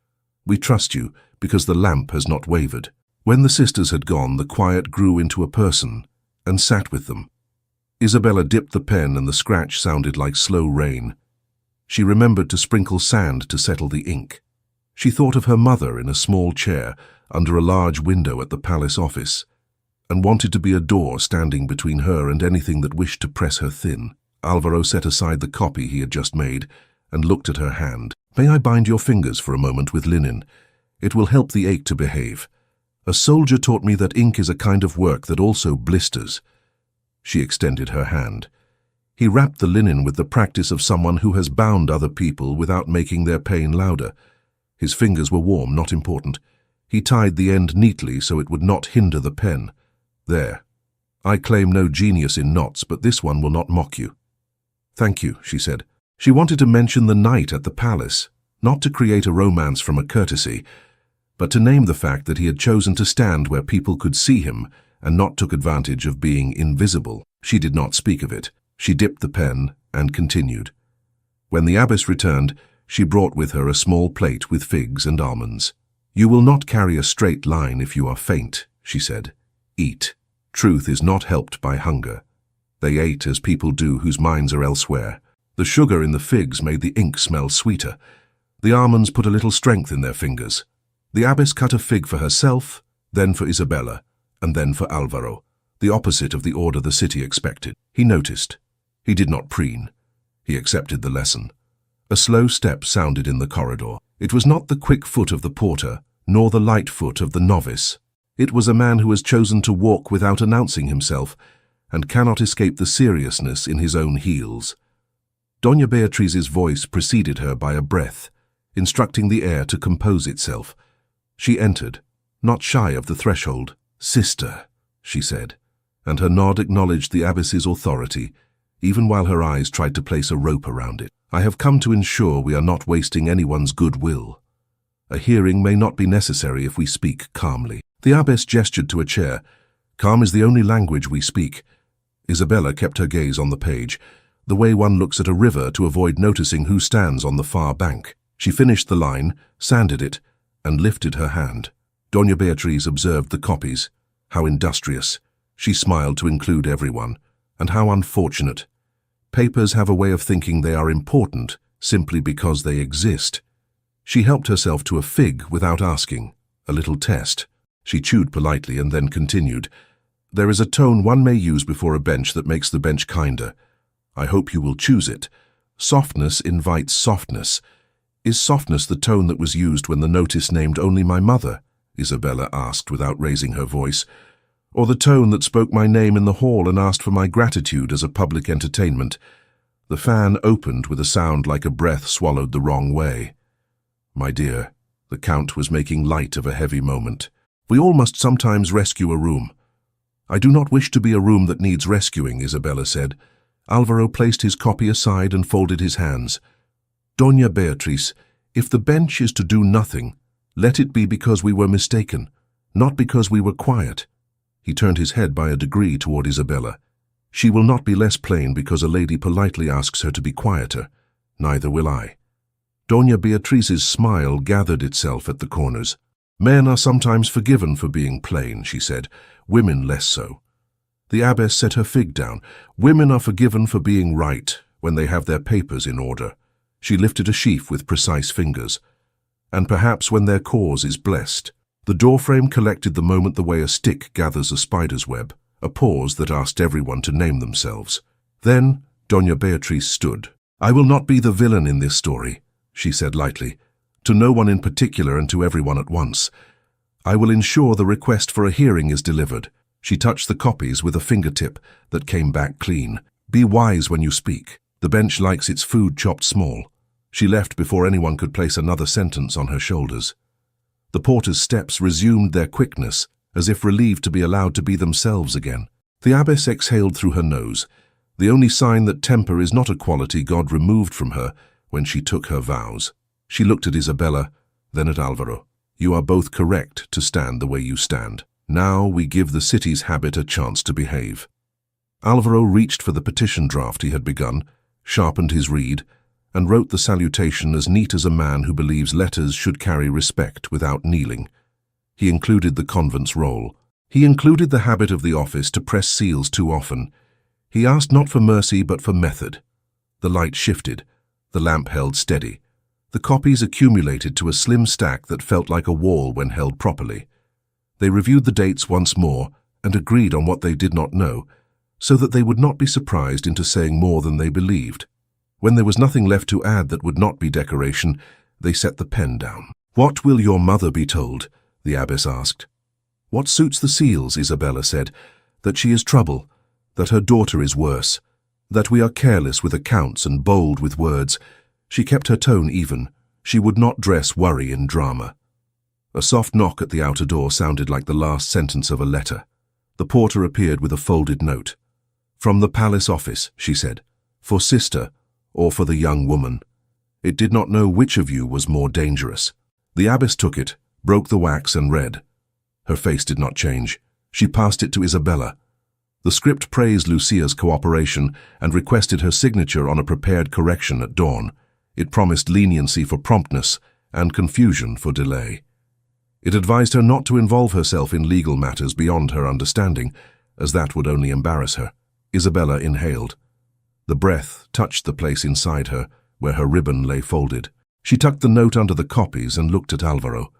We trust you because the lamp has not wavered." When the sisters had gone, the quiet grew into a person, and sat with them. Isabella dipped the pen and the scratch sounded like slow rain. She remembered to sprinkle sand to settle the ink. She thought of her mother in a small chair under a large window at the palace office, and wanted to be a door standing between her and anything that wished to press her thin. Alvaro set aside the copy he had just made and looked at her hand. "May I bind your fingers for a moment with linen? It will help the ache to behave. A soldier taught me that ink is a kind of work that also blisters." She extended her hand. He wrapped the linen with the practice of someone who has bound other people without making their pain louder. His fingers were warm, not important. He tied the end neatly so it would not hinder the pen. "There. I claim no genius in knots, but this one will not mock you." "Thank you," she said. She wanted to mention the night at the palace, not to create a romance from a courtesy, but to name the fact that he had chosen to stand where people could see him and not took advantage of being invisible. She did not speak of it. She dipped the pen and continued. When the abbess returned, she brought with her a small plate with figs and almonds. "You will not carry a straight line if you are faint," she said. "Eat. Truth is not helped by hunger." They ate as people do whose minds are elsewhere. The sugar in the figs made the ink smell sweeter. The almonds put a little strength in their fingers. The abbess cut a fig for herself, then for Isabella, and then for Alvaro, the opposite of the order the city expected. He noticed. He did not preen. He accepted the lesson. A slow step sounded in the corridor. It was not the quick foot of the porter, nor the light foot of the novice. It was a man who has chosen to walk without announcing himself, and cannot escape the seriousness in his own heels. Doña Beatrice's voice preceded her by a breath, instructing the air to compose itself. She entered, not shy of the threshold. "Sister," she said, and her nod acknowledged the abbess's authority, even while her eyes tried to place a rope around it. "I have come to ensure we are not wasting anyone's goodwill. A hearing may not be necessary if we speak calmly." The abbess gestured to a chair. "Calm is the only language we speak." Isabella kept her gaze on the page, the way one looks at a river to avoid noticing who stands on the far bank. She finished the line, sanded it, and lifted her hand. Doña Beatriz observed the copies. How industrious. She smiled to include everyone. And how unfortunate. Papers have a way of thinking they are important simply because they exist. She helped herself to a fig without asking. A little test. She chewed politely and then continued. "There is a tone one may use before a bench that makes the bench kinder. I hope you will choose it. Softness invites softness. Is softness the tone that was used when the notice named only my mother?" Isabella asked without raising her voice. "Or the tone that spoke my name in the hall and asked for my gratitude as a public entertainment?" The fan opened with a sound like a breath swallowed the wrong way. "My dear," the Count was making light of a heavy moment. "We all must sometimes rescue a room." "I do not wish to be a room that needs rescuing," Isabella said. Alvaro placed his copy aside and folded his hands. "Doña Beatriz, if the bench is to do nothing, let it be because we were mistaken, not because we were quiet." He turned his head by a degree toward Isabella. "She will not be less plain because a lady politely asks her to be quieter. Neither will I." Doña Beatriz's smile gathered itself at the corners. "Men are sometimes forgiven for being plain," she said. "Women less so." The abbess set her fig down. "Women are forgiven for being right when they have their papers in order." She lifted a sheaf with precise fingers. "And perhaps when their cause is blessed." The doorframe collected the moment the way a stick gathers a spider's web, a pause that asked everyone to name themselves. Then Doña Beatriz stood. "I will not be the villain in this story," she said lightly, "to no one in particular and to everyone at once. I will ensure the request for a hearing is delivered." She touched the copies with a fingertip that came back clean. "Be wise when you speak. The bench likes its food chopped small." She left before anyone could place another sentence on her shoulders. The porter's steps resumed their quickness, as if relieved to be allowed to be themselves again. The abbess exhaled through her nose, the only sign that temper is not a quality God removed from her when she took her vows. She looked at Isabella, then at Alvaro. "You are both correct to stand the way you stand. Now we give the city's habit a chance to behave." Alvaro reached for the petition draft he had begun, sharpened his reed, and wrote the salutation as neat as a man who believes letters should carry respect without kneeling. He included the convent's roll. He included the habit of the office to press seals too often. He asked not for mercy but for method. The light shifted. The lamp held steady. The copies accumulated to a slim stack that felt like a wall when held properly. They reviewed the dates once more and agreed on what they did not know, so that they would not be surprised into saying more than they believed. When there was nothing left to add that would not be decoration, they set the pen down. "What will your mother be told?" the abbess asked. "What suits the seals," Isabella said, "that she is trouble, that her daughter is worse, that we are careless with accounts and bold with words." She kept her tone even. She would not dress worry in drama. A soft knock at the outer door sounded like the last sentence of a letter. The porter appeared with a folded note. "From the palace office," she said, "for sister or for the young woman. It did not know which of you was more dangerous." The abbess took it, broke the wax and read. Her face did not change. She passed it to Isabella. The script praised Lucia's cooperation and requested her signature on a prepared correction at dawn. It promised leniency for promptness and confusion for delay. It advised her not to involve herself in legal matters beyond her understanding, as that would only embarrass her. Isabella inhaled. The breath touched the place inside her, where her ribbon lay folded. She tucked the note under the copies and looked at Alvaro.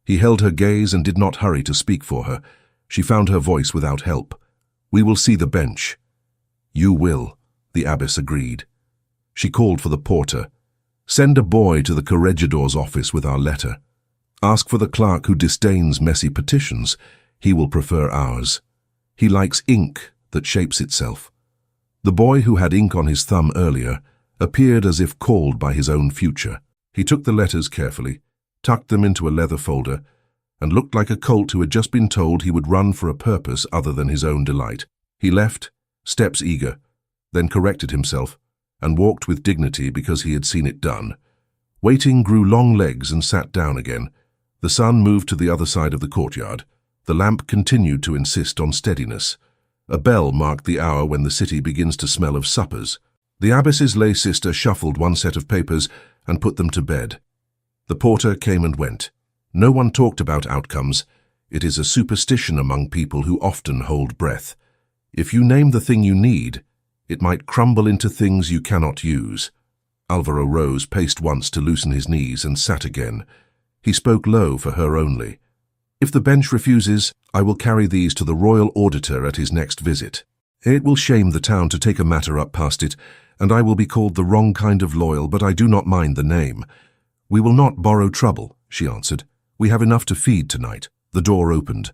He held her gaze and did not hurry to speak for her. She found her voice without help. "We will see the bench." "You will," the abbess agreed. She called for the porter. "Send a boy to the corregidor's office with our letter. Ask for the clerk who disdains messy petitions. He will prefer ours. He likes ink that shapes itself." The boy, who had ink on his thumb earlier, appeared as if called by his own future. He took the letters carefully, tucked them into a leather folder, and looked like a colt who had just been told he would run for a purpose other than his own delight. He left, steps eager, then corrected himself, and walked with dignity because he had seen it done. Waiting grew long legs and sat down again. The sun moved to the other side of the courtyard. The lamp continued to insist on steadiness. A bell marked the hour when the city begins to smell of suppers. The abbess's lay sister shuffled one set of papers and put them to bed. The porter came and went. No one talked about outcomes. It is a superstition among people who often hold breath. If you name the thing you need, it might crumble into things you cannot use. Alvaro rose, paced once to loosen his knees, and sat again. He spoke low for her only. "If the bench refuses, I will carry these to the royal auditor at his next visit. It will shame the town to take a matter up past it, and I will be called the wrong kind of loyal, but I do not mind the name." "We will not borrow trouble," she answered. "We have enough to feed tonight." The door opened.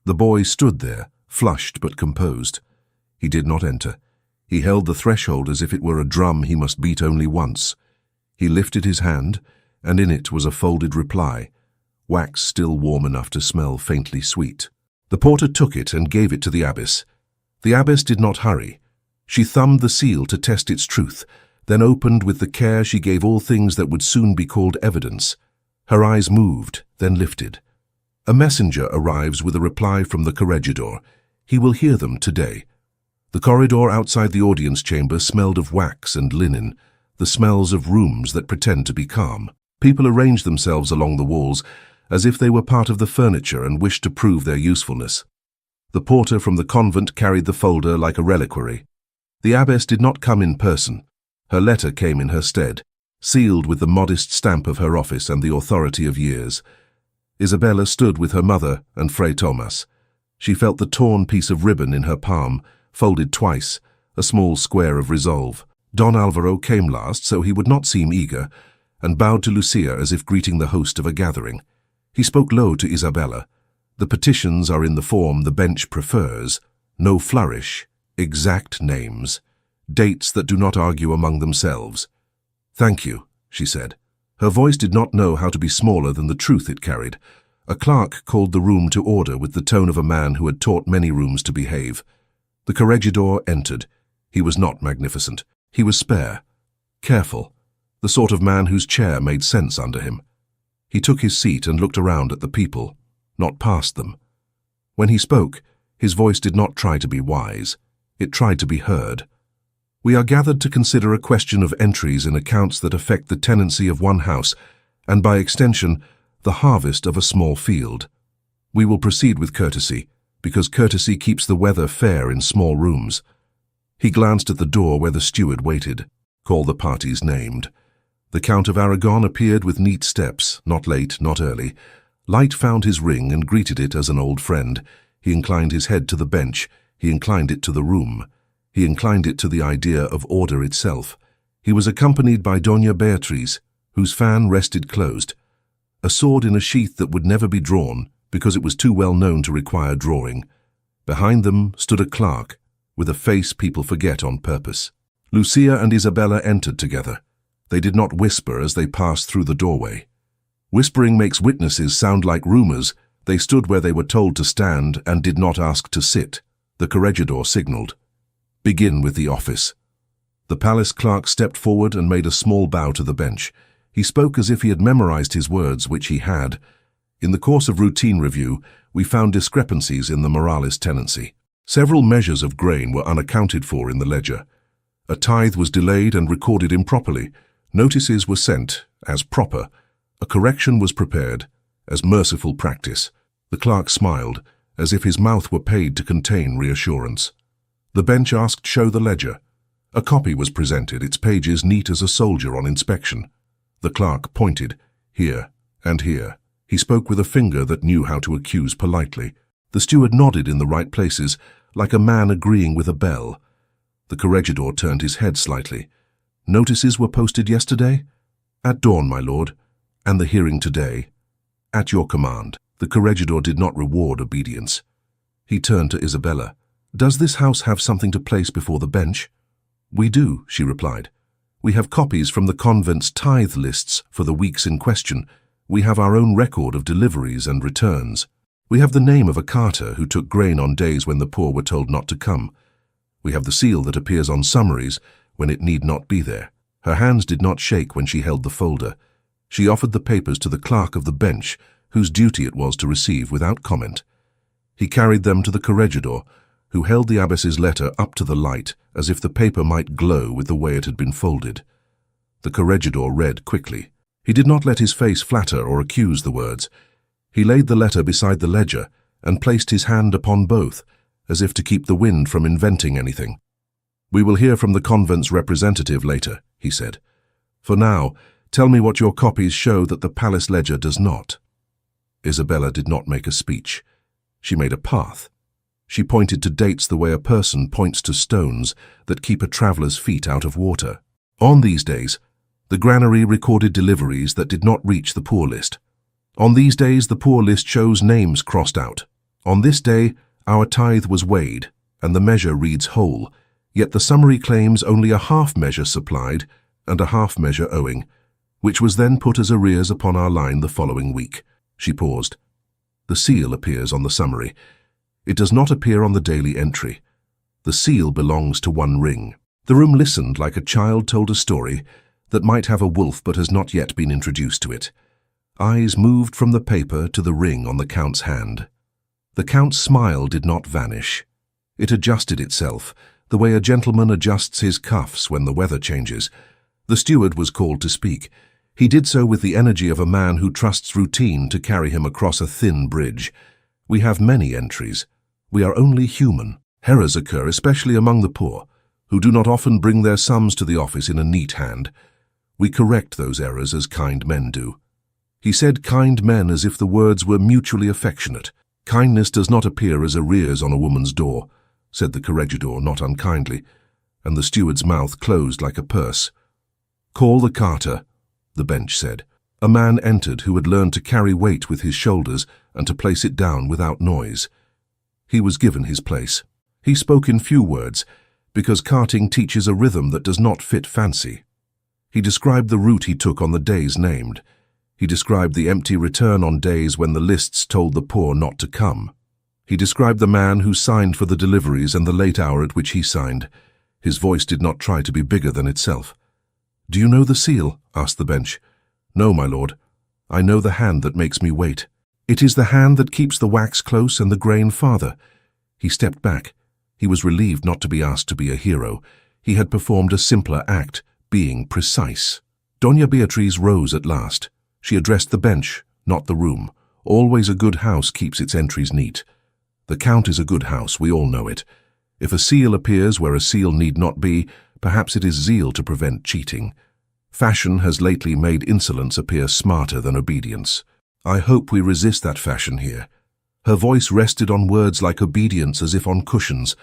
The boy stood there, flushed but composed. He did not enter. He held the threshold as if it were a drum he must beat only once. He lifted his hand, and in it was a folded reply, wax still warm enough to smell faintly sweet. The porter took it and gave it to the abbess. The abbess did not hurry. She thumbed the seal to test its truth, then opened with the care she gave all things that would soon be called evidence. Her eyes moved, then lifted. "A messenger arrives with a reply from the corregidor. He will hear them today." The corridor outside the audience chamber smelled of wax and linen, the smells of rooms that pretend to be calm. People arranged themselves along the walls as if they were part of the furniture and wished to prove their usefulness. The porter from the convent carried the folder like a reliquary. The abbess did not come in person. Her letter came in her stead, sealed with the modest stamp of her office and the authority of years. Isabella stood with her mother and Fray Tomas. She felt the torn piece of ribbon in her palm, folded twice, a small square of resolve. Don Alvaro came last, so he would not seem eager, and bowed to Lucia as if greeting the host of a gathering. He spoke low to Isabella. "The petitions are in the form the bench prefers. No flourish, exact names, dates that do not argue among themselves." "Thank you," she said. Her voice did not know how to be smaller than the truth it carried. A clerk called the room to order with the tone of a man who had taught many rooms to behave. The corregidor entered. He was not magnificent. He was spare, careful, the sort of man whose chair made sense under him. He took his seat and looked around at the people, not past them. When he spoke, his voice did not try to be wise. It tried to be heard. "We are gathered to consider a question of entries in accounts that affect the tenancy of one house, and by extension, the harvest of a small field. We will proceed with courtesy, because courtesy keeps the weather fair in small rooms. He glanced at the door where the steward waited. Call the parties named. The Count of Aragon appeared with neat steps, not late, not early. Light found his ring and greeted it as an old friend. He inclined his head to the bench. He inclined it to the room. He inclined it to the idea of order itself. He was accompanied by Doña Beatriz, whose fan rested closed. A sword in a sheath that would never be drawn, because it was too well known to require drawing. Behind them stood a clerk, with a face people forget on purpose. Lucia and Isabella entered together. They did not whisper as they passed through the doorway. Whispering makes witnesses sound like rumors. They stood where they were told to stand and did not ask to sit. The corregidor signaled. Begin with the office. The palace clerk stepped forward and made a small bow to the bench. He spoke as if he had memorized his words, which he had. In the course of routine review, we found discrepancies in the Morales tenancy. Several measures of grain were unaccounted for in the ledger. A tithe was delayed and recorded improperly. Notices were sent, as proper. A correction was prepared, as merciful practice. The clerk smiled, as if his mouth were paid to contain reassurance. The bench asked show the ledger. A copy was presented, its pages neat as a soldier on inspection. The clerk pointed, here and here. He spoke with a finger that knew how to accuse politely. The steward nodded in the right places, like a man agreeing with a bell. The corregidor turned his head slightly. Notices were posted yesterday? At dawn, my lord. And the hearing today? At your command. The corregidor did not reward obedience. He turned to Isabella. Does this house have something to place before the bench? We do, she replied. We have copies from the convent's tithe lists for the weeks in question. We have our own record of deliveries and returns. We have the name of a carter who took grain on days when the poor were told not to come. We have the seal that appears on summaries when it need not be there. Her hands did not shake when she held the folder. She offered the papers to the clerk of the bench, whose duty it was to receive without comment. He carried them to the corregidor, who held the abbess's letter up to the light as if the paper might glow with the way it had been folded. The corregidor read quickly. He did not let his face flatter or accuse the words. He laid the letter beside the ledger and placed his hand upon both, as if to keep the wind from inventing anything. We will hear from the convent's representative later, he said. For now, tell me what your copies show that the palace ledger does not. Isabella did not make a speech. She made a path. She pointed to dates the way a person points to stones that keep a traveller's feet out of water. On these days, the granary recorded deliveries that did not reach the poor list. On these days, the poor list shows names crossed out. On this day, our tithe was weighed, and the measure reads whole, yet the summary claims only a half measure supplied and a half measure owing, which was then put as arrears upon our line the following week. She paused. The seal appears on the summary. It does not appear on the daily entry. The seal belongs to one ring. The room listened like a child told a story that might have a wolf but has not yet been introduced to it. Eyes moved from the paper to the ring on the Count's hand. The Count's smile did not vanish. It adjusted itself, the way a gentleman adjusts his cuffs when the weather changes. The steward was called to speak. He did so with the energy of a man who trusts routine to carry him across a thin bridge. We have many entries. We are only human. Errors occur, especially among the poor, who do not often bring their sums to the office in a neat hand. We correct those errors as kind men do. He said kind men as if the words were mutually affectionate. Kindness does not appear as arrears on a woman's door, said the corregidor not unkindly, and the steward's mouth closed like a purse. Call the carter, the bench said. A man entered who had learned to carry weight with his shoulders and to place it down without noise. He was given his place. He spoke in few words, because carting teaches a rhythm that does not fit fancy. He described the route he took on the days named. He described the empty return on days when the lists told the poor not to come. He described the man who signed for the deliveries and the late hour at which he signed. His voice did not try to be bigger than itself. Do you know the seal? Asked the bench. No, my lord. I know the hand that makes me wait. It is the hand that keeps the wax close and the grain farther. He stepped back. He was relieved not to be asked to be a hero. He had performed a simpler act, being precise. Doña Beatriz rose at last. She addressed the bench, not the room. Always a good house keeps its entries neat. The Count is a good house, we all know it. If a seal appears where a seal need not be, perhaps it is zeal to prevent cheating. Fashion has lately made insolence appear smarter than obedience. I hope we resist that fashion here. Her voice rested on words like obedience as if on cushions.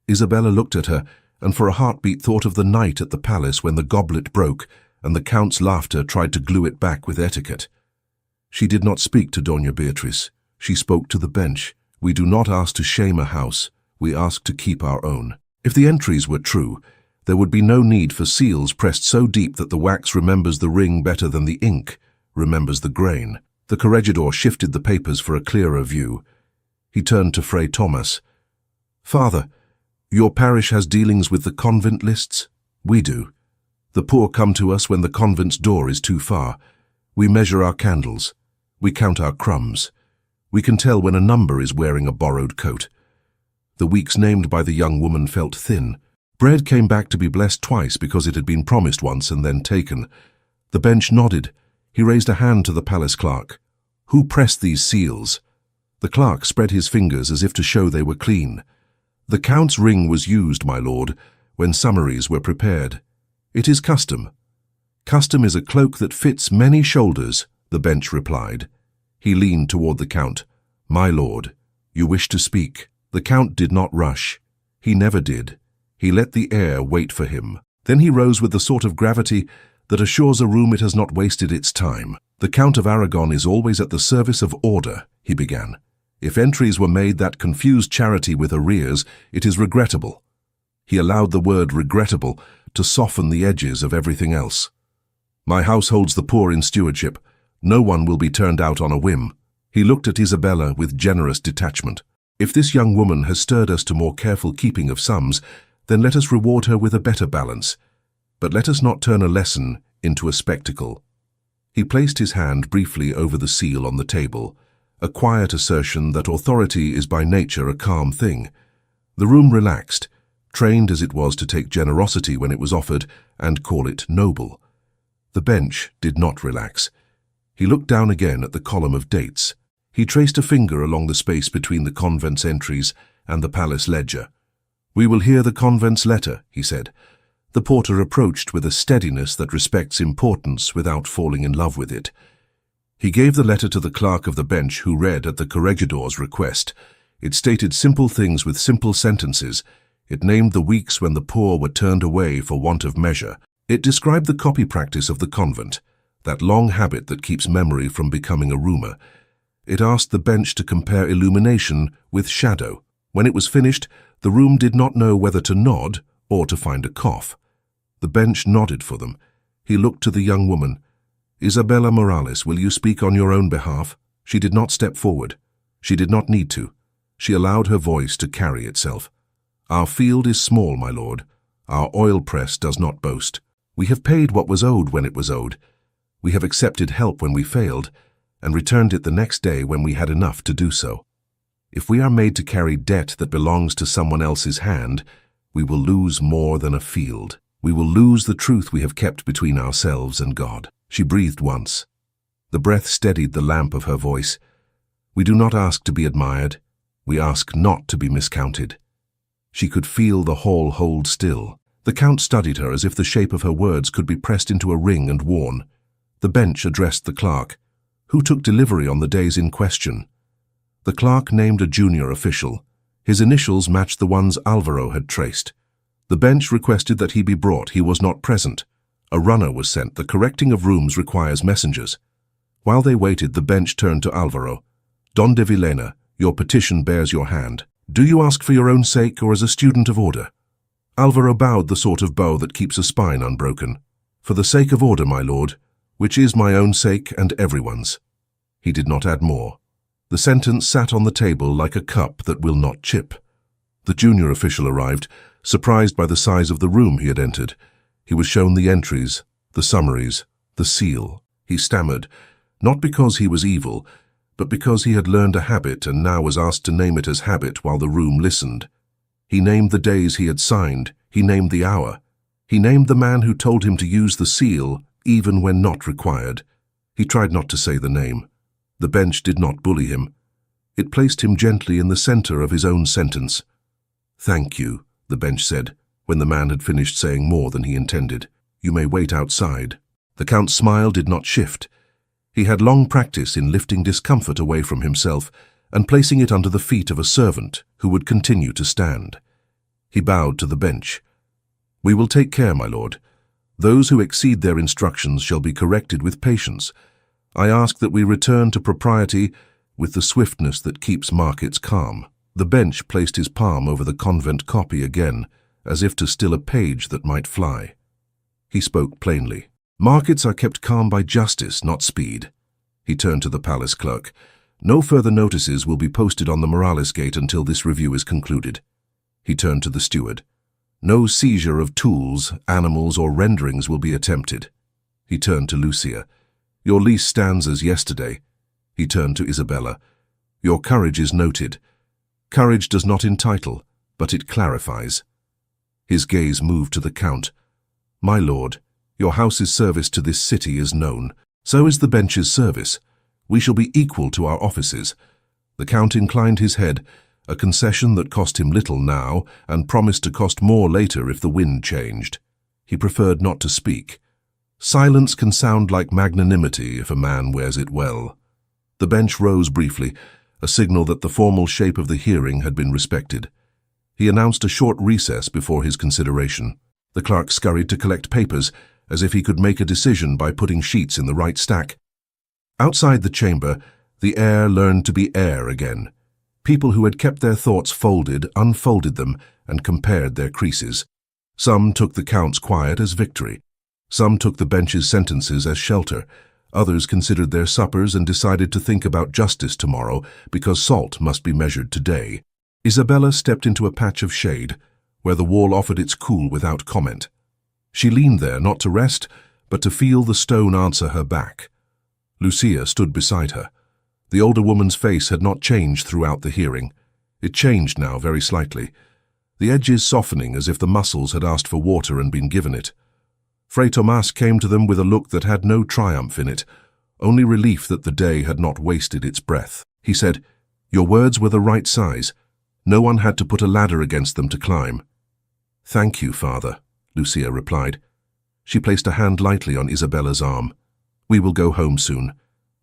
Isabella looked at her, and for a heartbeat thought of the night at the palace when the goblet broke, and the Count's laughter tried to glue it back with etiquette. She did not speak to Doña Beatriz. She spoke to the bench. We do not ask to shame a house, we ask to keep our own. If the entries were true, there would be no need for seals pressed so deep that the wax remembers the ring better than the ink remembers the grain. The corregidor shifted the papers for a clearer view. He turned to Fray Thomas. "Father, your parish has dealings with the convent lists? We do. The poor come to us when the convent's door is too far. We measure our candles. We count our crumbs. We can tell when a number is wearing a borrowed coat." The weeks named by the young woman felt thin. Bread came back to be blessed twice because it had been promised once and then taken. The bench nodded. He raised a hand to the palace clerk. "Who pressed these seals?" The clerk spread his fingers as if to show they were clean. "The Count's ring was used, my lord, when summaries were prepared. It is custom." "Custom is a cloak that fits many shoulders," the bench replied. He leaned toward the Count. "My lord, you wish to speak." The Count did not rush. He never did. He let the air wait for him. Then he rose with the sort of gravity that assures a room it has not wasted its time. "The Count of Aragon is always at the service of order," he began. "If entries were made that confused charity with arrears, it is regrettable." He allowed the word regrettable to soften the edges of everything else. "My house holds the poor in stewardship. No one will be turned out on a whim." He looked at Isabella with generous detachment. "If this young woman has stirred us to more careful keeping of sums, then let us reward her with a better balance. But let us not turn a lesson into a spectacle." He placed his hand briefly over the seal on the table, a quiet assertion that authority is by nature a calm thing. The room relaxed, trained as it was to take generosity when it was offered and call it noble. The bench did not relax. He looked down again at the column of dates. He traced a finger along the space between the convent's entries and the palace ledger. "We will hear the convent's letter," he said. The porter approached with a steadiness that respects importance without falling in love with it. He gave the letter to the clerk of the bench, who read at the corregidor's request. It stated simple things with simple sentences. It named the weeks when the poor were turned away for want of measure. It described the copy practice of the convent, that long habit that keeps memory from becoming a rumor. It asked the bench to compare illumination with shadow. When it was finished, the room did not know whether to nod or to find a cough. The bench nodded for them. He looked to the young woman. "Isabella Morales, will you speak on your own behalf?" She did not step forward. She did not need to. She allowed her voice to carry itself. "Our field is small, my lord. Our oil press does not boast. We have paid what was owed when it was owed. We have accepted help when we failed, and returned it the next day when we had enough to do so. If we are made to carry debt that belongs to someone else's hand, we will lose more than a field. We will lose the truth we have kept between ourselves and God." She breathed once. The breath steadied the lamp of her voice. "We do not ask to be admired. We ask not to be miscounted." She could feel the hall hold still. The Count studied her as if the shape of her words could be pressed into a ring and worn. The bench addressed the clerk. "Who took delivery on the days in question?" The clerk named a junior official. His initials matched the ones Alvaro had traced. The bench requested that he be brought. He was not present. A runner was sent. The correcting of rooms requires messengers. While they waited, the bench turned to Alvaro. "Don de Villena, your petition bears your hand. Do you ask for your own sake or as a student of order?" Alvaro bowed, the sort of bow that keeps a spine unbroken. "For the sake of order, my lord, which is my own sake and everyone's." He did not add more. The sentence sat on the table like a cup that will not chip. The junior official arrived, surprised by the size of the room he had entered. He was shown the entries, the summaries, the seal. He stammered, not because he was evil, but because he had learned a habit and now was asked to name it as habit while the room listened. He named the days he had signed. He named the hour. He named the man who told him to use the seal even when not required. He tried not to say the name. The bench did not bully him. It placed him gently in the center of his own sentence. "Thank you," the bench said, when the man had finished saying more than he intended. "You may wait outside." The Count's smile did not shift. He had long practice in lifting discomfort away from himself and placing it under the feet of a servant who would continue to stand. He bowed to the bench. "We will take care, my lord. Those who exceed their instructions shall be corrected with patience. I ask that we return to propriety with the swiftness that keeps markets calm." The bench placed his palm over the convent copy again, as if to still a page that might fly. He spoke plainly. "Markets are kept calm by justice, not speed." He turned to the palace clerk. "No further notices will be posted on the Morales Gate until this review is concluded." He turned to the steward. "No seizure of tools, animals, or renderings will be attempted." He turned to Lucia. "Your lease stands as yesterday." He turned to Isabella. "Your courage is noted. Courage does not entitle, but it clarifies." His gaze moved to the Count. "My lord, your house's service to this city is known. So is the bench's service. We shall be equal to our offices." The Count inclined his head, a concession that cost him little now and promised to cost more later if the wind changed. He preferred not to speak. Silence can sound like magnanimity if a man wears it well. The bench rose briefly, a signal that the formal shape of the hearing had been respected. He announced a short recess before his consideration. The clerk scurried to collect papers, as if he could make a decision by putting sheets in the right stack. Outside the chamber, the air learned to be air again. People who had kept their thoughts folded unfolded them and compared their creases. Some took the Count's quiet as victory. Some took the bench's sentences as shelter. Others considered their suppers and decided to think about justice tomorrow because salt must be measured today. Isabella stepped into a patch of shade, where the wall offered its cool without comment. She leaned there not to rest, but to feel the stone answer her back. Lucia stood beside her. The older woman's face had not changed throughout the hearing. It changed now very slightly, the edges softening as if the muscles had asked for water and been given it. Fray Tomas came to them with a look that had no triumph in it, only relief that the day had not wasted its breath. He said, "Your words were the right size. No one had to put a ladder against them to climb." "Thank you, Father," Lucia replied. She placed a hand lightly on Isabella's arm. "We will go home soon.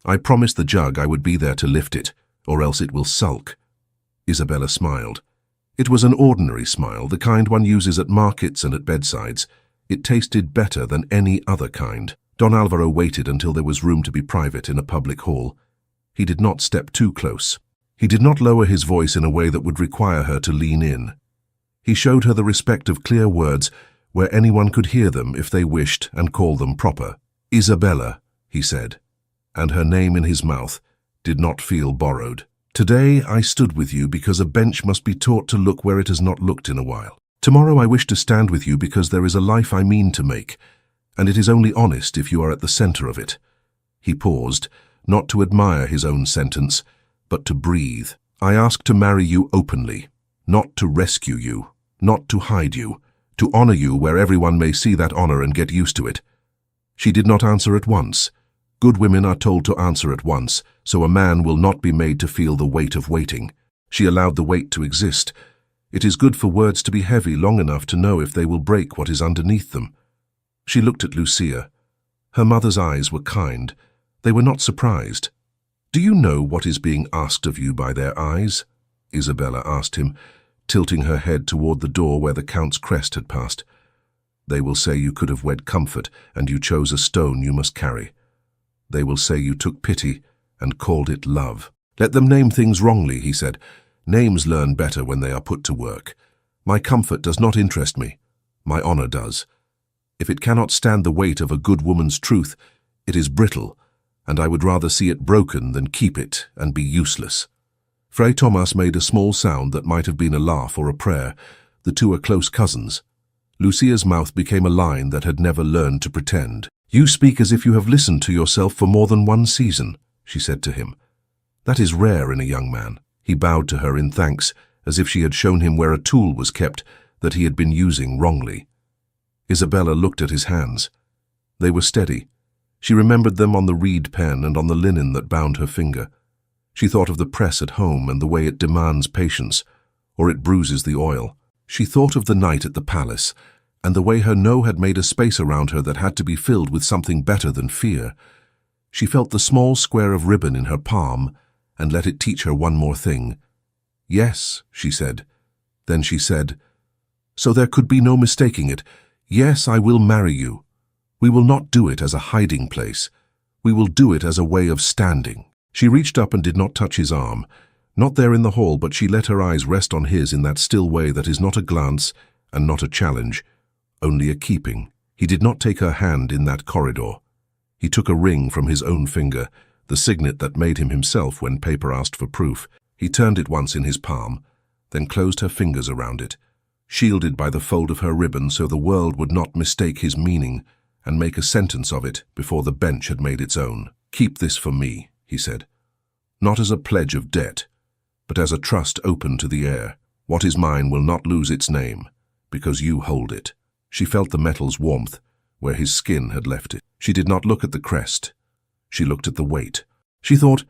I promised the jug I would be there to lift it, or else it will sulk." Isabella smiled. It was an ordinary smile, the kind one uses at markets and at bedsides. It tasted better than any other kind. Don Alvaro waited until there was room to be private in a public hall. He did not step too close. He did not lower his voice in a way that would require her to lean in. He showed her the respect of clear words where anyone could hear them if they wished and call them proper. "Isabella," he said, and her name in his mouth did not feel borrowed. "Today I stood with you because a bench must be taught to look where it has not looked in a while. Tomorrow I wish to stand with you because there is a life I mean to make, and it is only honest if you are at the center of it." He paused, not to admire his own sentence, but to breathe. "I ask to marry you openly, not to rescue you, not to hide you, to honor you where everyone may see that honor and get used to it." She did not answer at once. Good women are told to answer at once, so a man will not be made to feel the weight of waiting. She allowed the weight to exist. It is good for words to be heavy long enough to know if they will break what is underneath them. She looked at Lucia. Her mother's eyes were kind. They were not surprised. "Do you know what is being asked of you by their eyes?" Isabella asked him, tilting her head toward the door where the Count's crest had passed. "They will say you could have wed comfort, and you chose a stone you must carry. They will say you took pity and called it love." "Let them name things wrongly," he said. "Names learn better when they are put to work. My comfort does not interest me. My honor does. If it cannot stand the weight of a good woman's truth, it is brittle, and I would rather see it broken than keep it and be useless." Fray Tomas made a small sound that might have been a laugh or a prayer. The two are close cousins. Lucia's mouth became a line that had never learned to pretend. "You speak as if you have listened to yourself for more than one season," she said to him. "That is rare in a young man." He bowed to her in thanks, as if she had shown him where a tool was kept that he had been using wrongly. Isabella looked at his hands. They were steady. She remembered them on the reed pen and on the linen that bound her finger. She thought of the press at home and the way it demands patience, or it bruises the oil. She thought of the night at the palace, and the way her no had made a space around her that had to be filled with something better than fear. She felt the small square of ribbon in her palm, and let it teach her one more thing. "Yes," she said. Then she said, "So there could be no mistaking it. Yes, I will marry you. We will not do it as a hiding place. We will do it as a way of standing." She reached up and did not touch his arm. Not there in the hall, but she let her eyes rest on his in that still way that is not a glance and not a challenge, only a keeping. He did not take her hand in that corridor. He took a ring from his own finger, the signet that made him himself when paper asked for proof. He turned it once in his palm, then closed her fingers around it, shielded by the fold of her ribbon so the world would not mistake his meaning and make a sentence of it before the bench had made its own. "Keep this for me," he said. "Not as a pledge of debt, but as a trust open to the air. What is mine will not lose its name, because you hold it." She felt the metal's warmth where his skin had left it. She did not look at the crest. She looked at the weight. She thought,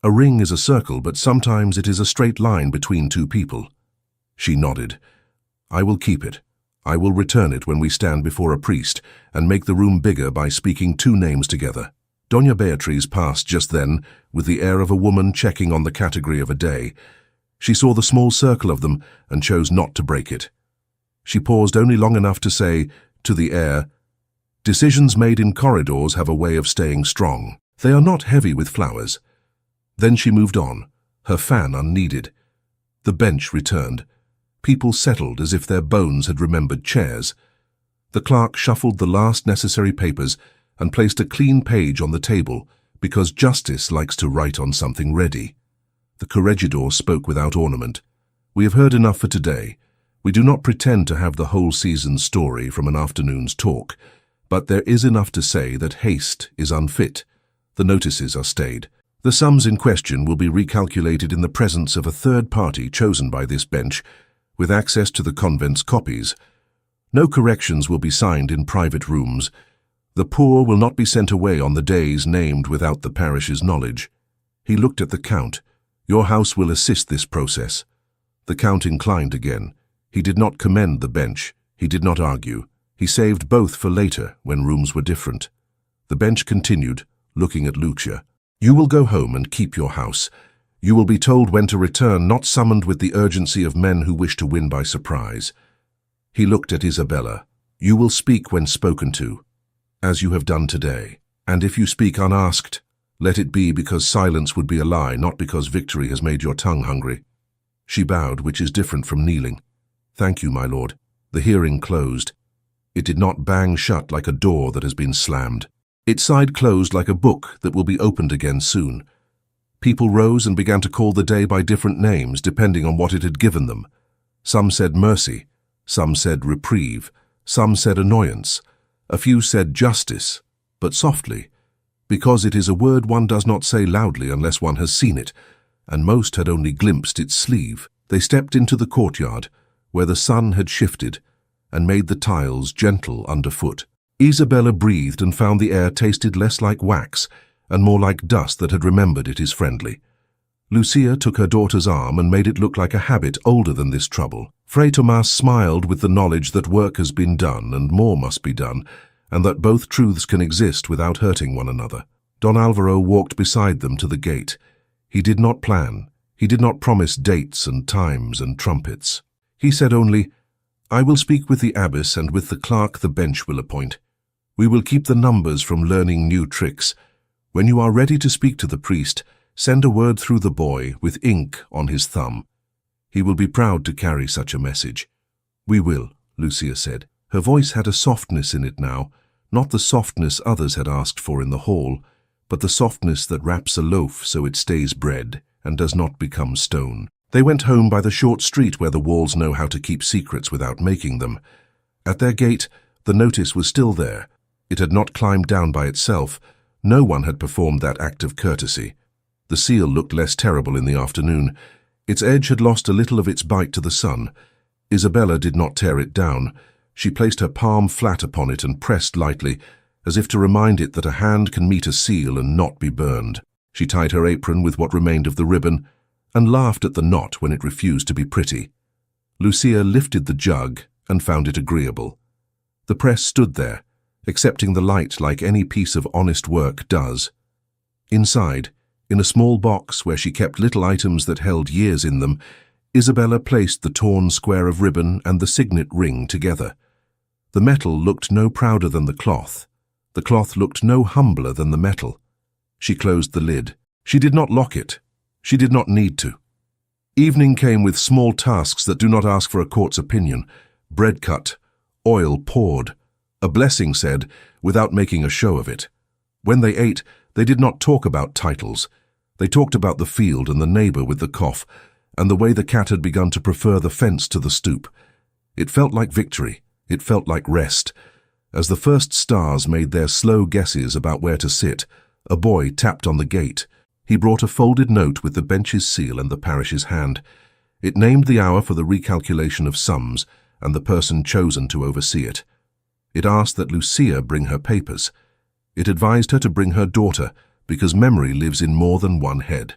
a ring is a circle, but sometimes it is a straight line between two people. She nodded. "I will keep it. I will return it when we stand before a priest and make the room bigger by speaking two names together." Doña Beatriz passed just then with the air of a woman checking on the category of a day. She saw the small circle of them and chose not to break it. She paused only long enough to say, to the air, "Decisions made in corridors have a way of staying strong. They are not heavy with flowers." Then she moved on, her fan unneeded. The bench returned. People settled as if their bones had remembered chairs. The clerk shuffled the last necessary papers and placed a clean page on the table because justice likes to write on something ready. The corregidor spoke without ornament. "We have heard enough for today. We do not pretend to have the whole season's story from an afternoon's talk, but there is enough to say that haste is unfit. The notices are stayed. The sums in question will be recalculated in the presence of a third party chosen by this bench, with access to the convent's copies. No corrections will be signed in private rooms. The poor will not be sent away on the days named without the parish's knowledge." He looked at the Count. "Your house will assist this process." The Count inclined again. He did not commend the bench. He did not argue. He saved both for later, when rooms were different. The bench continued, looking at Lucia. "You will go home and keep your house. You will be told when to return, not summoned with the urgency of men who wish to win by surprise." He looked at Isabella. "You will speak when spoken to, as you have done today. And if you speak unasked, let it be because silence would be a lie, not because victory has made your tongue hungry." She bowed, which is different from kneeling. "Thank you, my lord." The hearing closed. It did not bang shut like a door that has been slammed. It sighed closed like a book that will be opened again soon. People rose and began to call the day by different names, depending on what it had given them. Some said mercy, some said reprieve, some said annoyance. A few said justice, but softly, because it is a word one does not say loudly unless one has seen it, and most had only glimpsed its sleeve. They stepped into the courtyard, where the sun had shifted and made the tiles gentle underfoot. Isabella breathed and found the air tasted less like wax and more like dust that had remembered it is friendly. Lucia took her daughter's arm and made it look like a habit older than this trouble. Fray Tomas smiled with the knowledge that work has been done and more must be done, and that both truths can exist without hurting one another. Don Alvaro walked beside them to the gate. He did not plan. He did not promise dates and times and trumpets. He said only, "I will speak with the abbess and with the clerk the bench will appoint. We will keep the numbers from learning new tricks. When you are ready to speak to the priest, send a word through the boy with ink on his thumb. He will be proud to carry such a message." "We will," Lucia said. Her voice had a softness in it now, not the softness others had asked for in the hall, but the softness that wraps a loaf so it stays bread and does not become stone. They went home by the short street where the walls know how to keep secrets without making them. At their gate, the notice was still there. It had not climbed down by itself. No one had performed that act of courtesy. The seal looked less terrible in the afternoon. Its edge had lost a little of its bite to the sun. Isabella did not tear it down. She placed her palm flat upon it and pressed lightly, as if to remind it that a hand can meet a seal and not be burned. She tied her apron with what remained of the ribbon and laughed at the knot when it refused to be pretty. Lucia lifted the jug and found it agreeable. The press stood there, accepting the light like any piece of honest work does. Inside, in a small box where she kept little items that held years in them, Isabella placed the torn square of ribbon and the signet ring together. The metal looked no prouder than the cloth. The cloth looked no humbler than the metal. She closed the lid. She did not lock it. She did not need to. Evening came with small tasks that do not ask for a court's opinion. Bread cut, oil poured. A blessing said, without making a show of it. When they ate, they did not talk about titles. They talked about the field and the neighbor with the cough, and the way the cat had begun to prefer the fence to the stoop. It felt like victory. It felt like rest. As the first stars made their slow guesses about where to sit, a boy tapped on the gate. He brought a folded note with the bench's seal and the parish's hand. It named the hour for the recalculation of sums and the person chosen to oversee it. It asked that Lucia bring her papers. It advised her to bring her daughter, because memory lives in more than one head.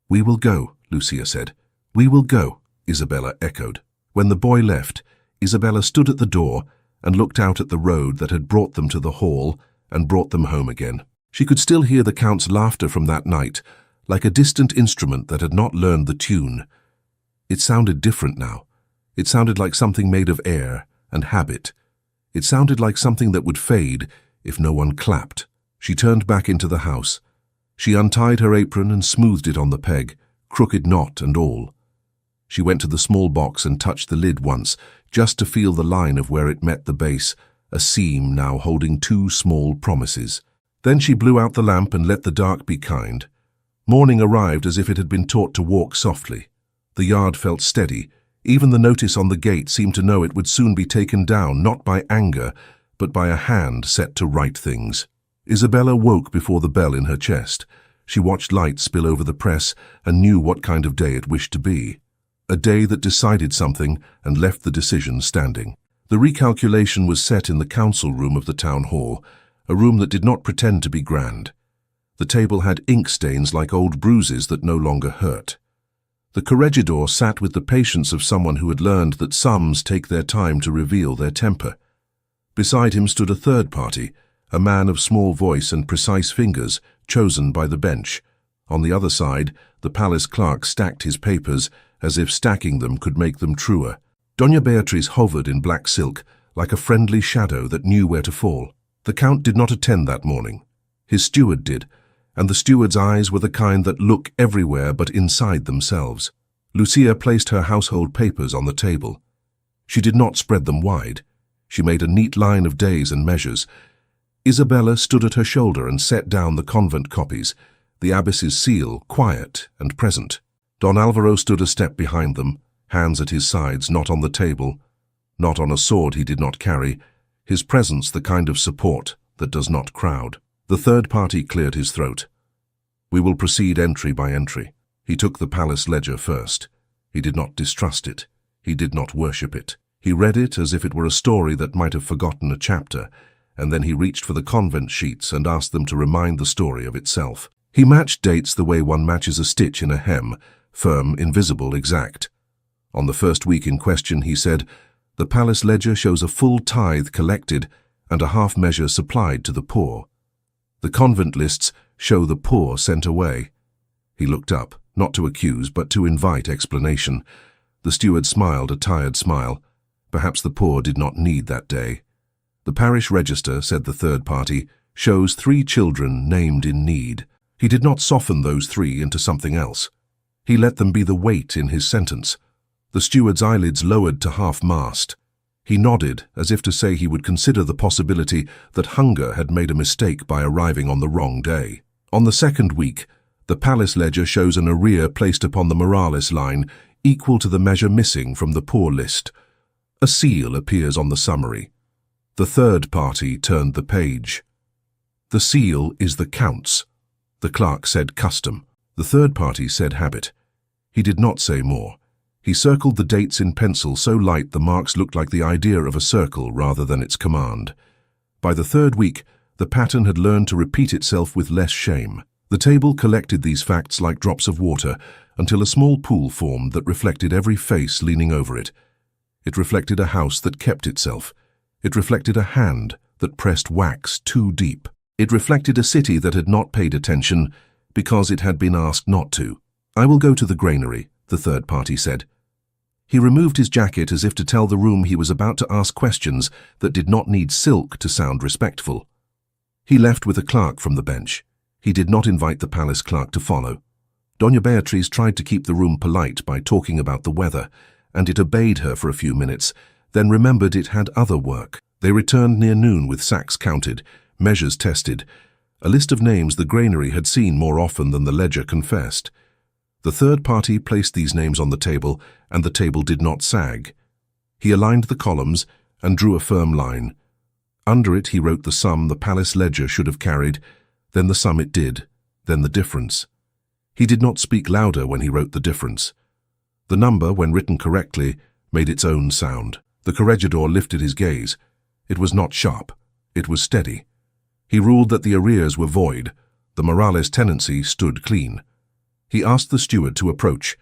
"We will go," Lucia said. "We will go," Isabella echoed. When the boy left, Isabella stood at the door and looked out at the road that had brought them to the hall and brought them home again. She could still hear the Count's laughter from that night, like a distant instrument that had not learned the tune. It sounded different now. It sounded like something made of air and habit. It sounded like something that would fade if no one clapped. She turned back into the house. She untied her apron and smoothed it on the peg, crooked knot and all. She went to the small box and touched the lid once, just to feel the line of where it met the base, a seam now holding two small promises. Then she blew out the lamp and let the dark be kind. Morning arrived as if it had been taught to walk softly. The yard felt steady. Even the notice on the gate seemed to know it would soon be taken down, not by anger, but by a hand set to right things. Isabella woke before the bell in her chest. She watched light spill over the press and knew what kind of day it wished to be. A day that decided something and left the decision standing. The recalculation was set in the council room of the town hall, a room that did not pretend to be grand. The table had ink stains like old bruises that no longer hurt. The corregidor sat with the patience of someone who had learned that sums take their time to reveal their temper. Beside him stood a third party, a man of small voice and precise fingers, chosen by the bench. On the other side, the palace clerk stacked his papers as if stacking them could make them truer. Doña Beatriz hovered in black silk, like a friendly shadow that knew where to fall. The Count did not attend that morning. His steward did, and the steward's eyes were the kind that look everywhere but inside themselves. Lucia placed her household papers on the table. She did not spread them wide. She made a neat line of days and measures. Isabella stood at her shoulder and set down the convent copies, the abbess's seal, quiet and present. Don Alvaro stood a step behind them, hands at his sides, not on the table, not on a sword he did not carry, his presence the kind of support that does not crowd. The third party cleared his throat. "We will proceed entry by entry." He took the palace ledger first. He did not distrust it. He did not worship it. He read it as if it were a story that might have forgotten a chapter, and then he reached for the convent sheets and asked them to remind the story of itself. He matched dates the way one matches a stitch in a hem, firm, invisible, exact. On the first week in question, he said, "The palace ledger shows a full tithe collected and a half measure supplied to the poor. The convent lists show the poor sent away." He looked up, not to accuse, but to invite explanation. The steward smiled a tired smile. Perhaps the poor did not need that day. "The parish register," said the third party, "shows 3 children named in need." He did not soften those 3 into something else. He let them be the weight in his sentence. The steward's eyelids lowered to half-mast. He nodded, as if to say he would consider the possibility that hunger had made a mistake by arriving on the wrong day. On the second week, the palace ledger shows an arrear placed upon the Morales line equal to the measure missing from the poor list. A seal appears on the summary. The third party turned the page. "The seal is the Count's." The clerk said custom. The third party said habit. He did not say more. He circled the dates in pencil so light the marks looked like the idea of a circle rather than its command. By the third week, the pattern had learned to repeat itself with less shame. The table collected these facts like drops of water until a small pool formed that reflected every face leaning over it. It reflected a house that kept itself. It reflected a hand that pressed wax too deep. It reflected a city that had not paid attention because it had been asked not to. "I will go to the granary," the third party said. He removed his jacket as if to tell the room he was about to ask questions that did not need silk to sound respectful. He left with a clerk from the bench. He did not invite the palace clerk to follow. Doña Beatriz tried to keep the room polite by talking about the weather, and it obeyed her for a few minutes, then remembered it had other work. They returned near noon with sacks counted, measures tested, a list of names the granary had seen more often than the ledger confessed. The third party placed these names on the table, and the table did not sag. He aligned the columns and drew a firm line. Under it he wrote the sum the palace ledger should have carried, then the sum it did, then the difference. He did not speak louder when he wrote the difference. The number, when written correctly, made its own sound. The corregidor lifted his gaze. It was not sharp. It was steady. He ruled that the arrears were void. The Morales tenancy stood clean. He asked the steward to approach.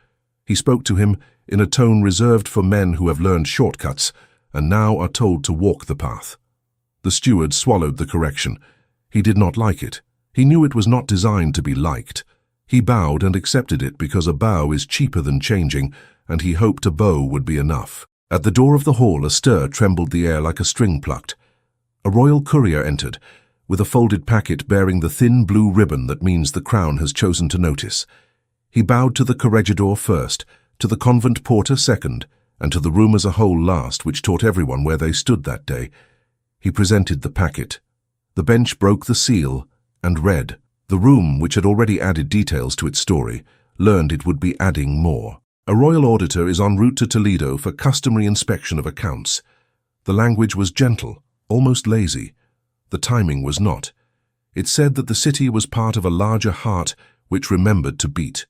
He spoke to him in a tone reserved for men who have learned shortcuts and now are told to walk the path. The steward swallowed the correction. He did not like it. He knew it was not designed to be liked. He bowed and accepted it because a bow is cheaper than changing, and he hoped a bow would be enough. At the door of the hall, a stir trembled the air like a string plucked. A royal courier entered, with a folded packet bearing the thin blue ribbon that means the crown has chosen to notice. He bowed to the corregidor first, to the convent porter second, and to the room as a whole last, which taught everyone where they stood that day. He presented the packet. The bench broke the seal and read. The room, which had already added details to its story, learned it would be adding more. A royal auditor is en route to Toledo for customary inspection of accounts. The language was gentle, almost lazy. The timing was not. It said that the city was part of a larger heart which remembered to beat.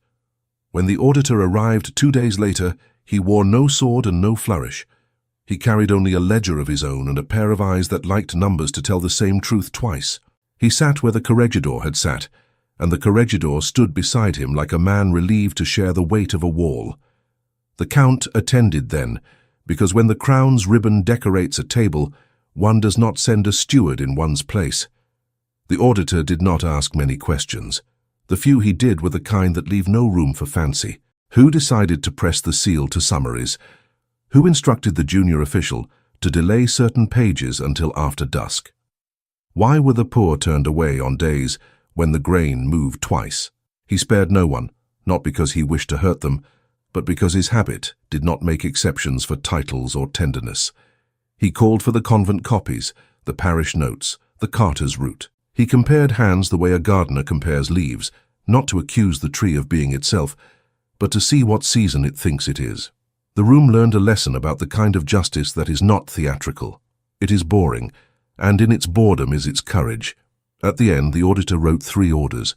When the auditor arrived 2 days later, he wore no sword and no flourish. He carried only a ledger of his own and a pair of eyes that liked numbers to tell the same truth twice. He sat where the corregidor had sat, and the corregidor stood beside him like a man relieved to share the weight of a wall. The count attended then, because when the crown's ribbon decorates a table, one does not send a steward in one's place. The auditor did not ask many questions. The few he did were the kind that leave no room for fancy. Who decided to press the seal to summaries? Who instructed the junior official to delay certain pages until after dusk? Why were the poor turned away on days when the grain moved twice? He spared no one, not because he wished to hurt them, but because his habit did not make exceptions for titles or tenderness. He called for the convent copies, the parish notes, the carter's route. He compared hands the way a gardener compares leaves, not to accuse the tree of being itself, but to see what season it thinks it is. The room learned a lesson about the kind of justice that is not theatrical. It is boring, and in its boredom is its courage. At the end, the auditor wrote 3 orders.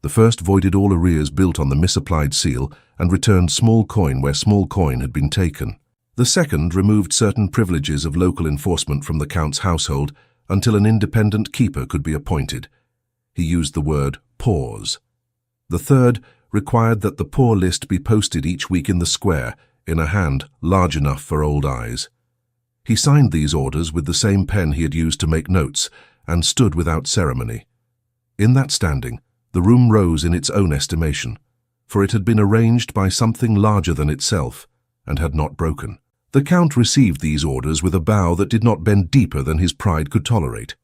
The first voided all arrears built on the misapplied seal and returned small coin where small coin had been taken. The second removed certain privileges of local enforcement from the count's household until an independent keeper could be appointed. He used the word pause. The third required that the poor list be posted each week in the square, in a hand large enough for old eyes. He signed these orders with the same pen he had used to make notes, and stood without ceremony. In that standing, the room rose in its own estimation, for it had been arranged by something larger than itself, and had not broken. The count received these orders with a bow that did not bend deeper than his pride could tolerate.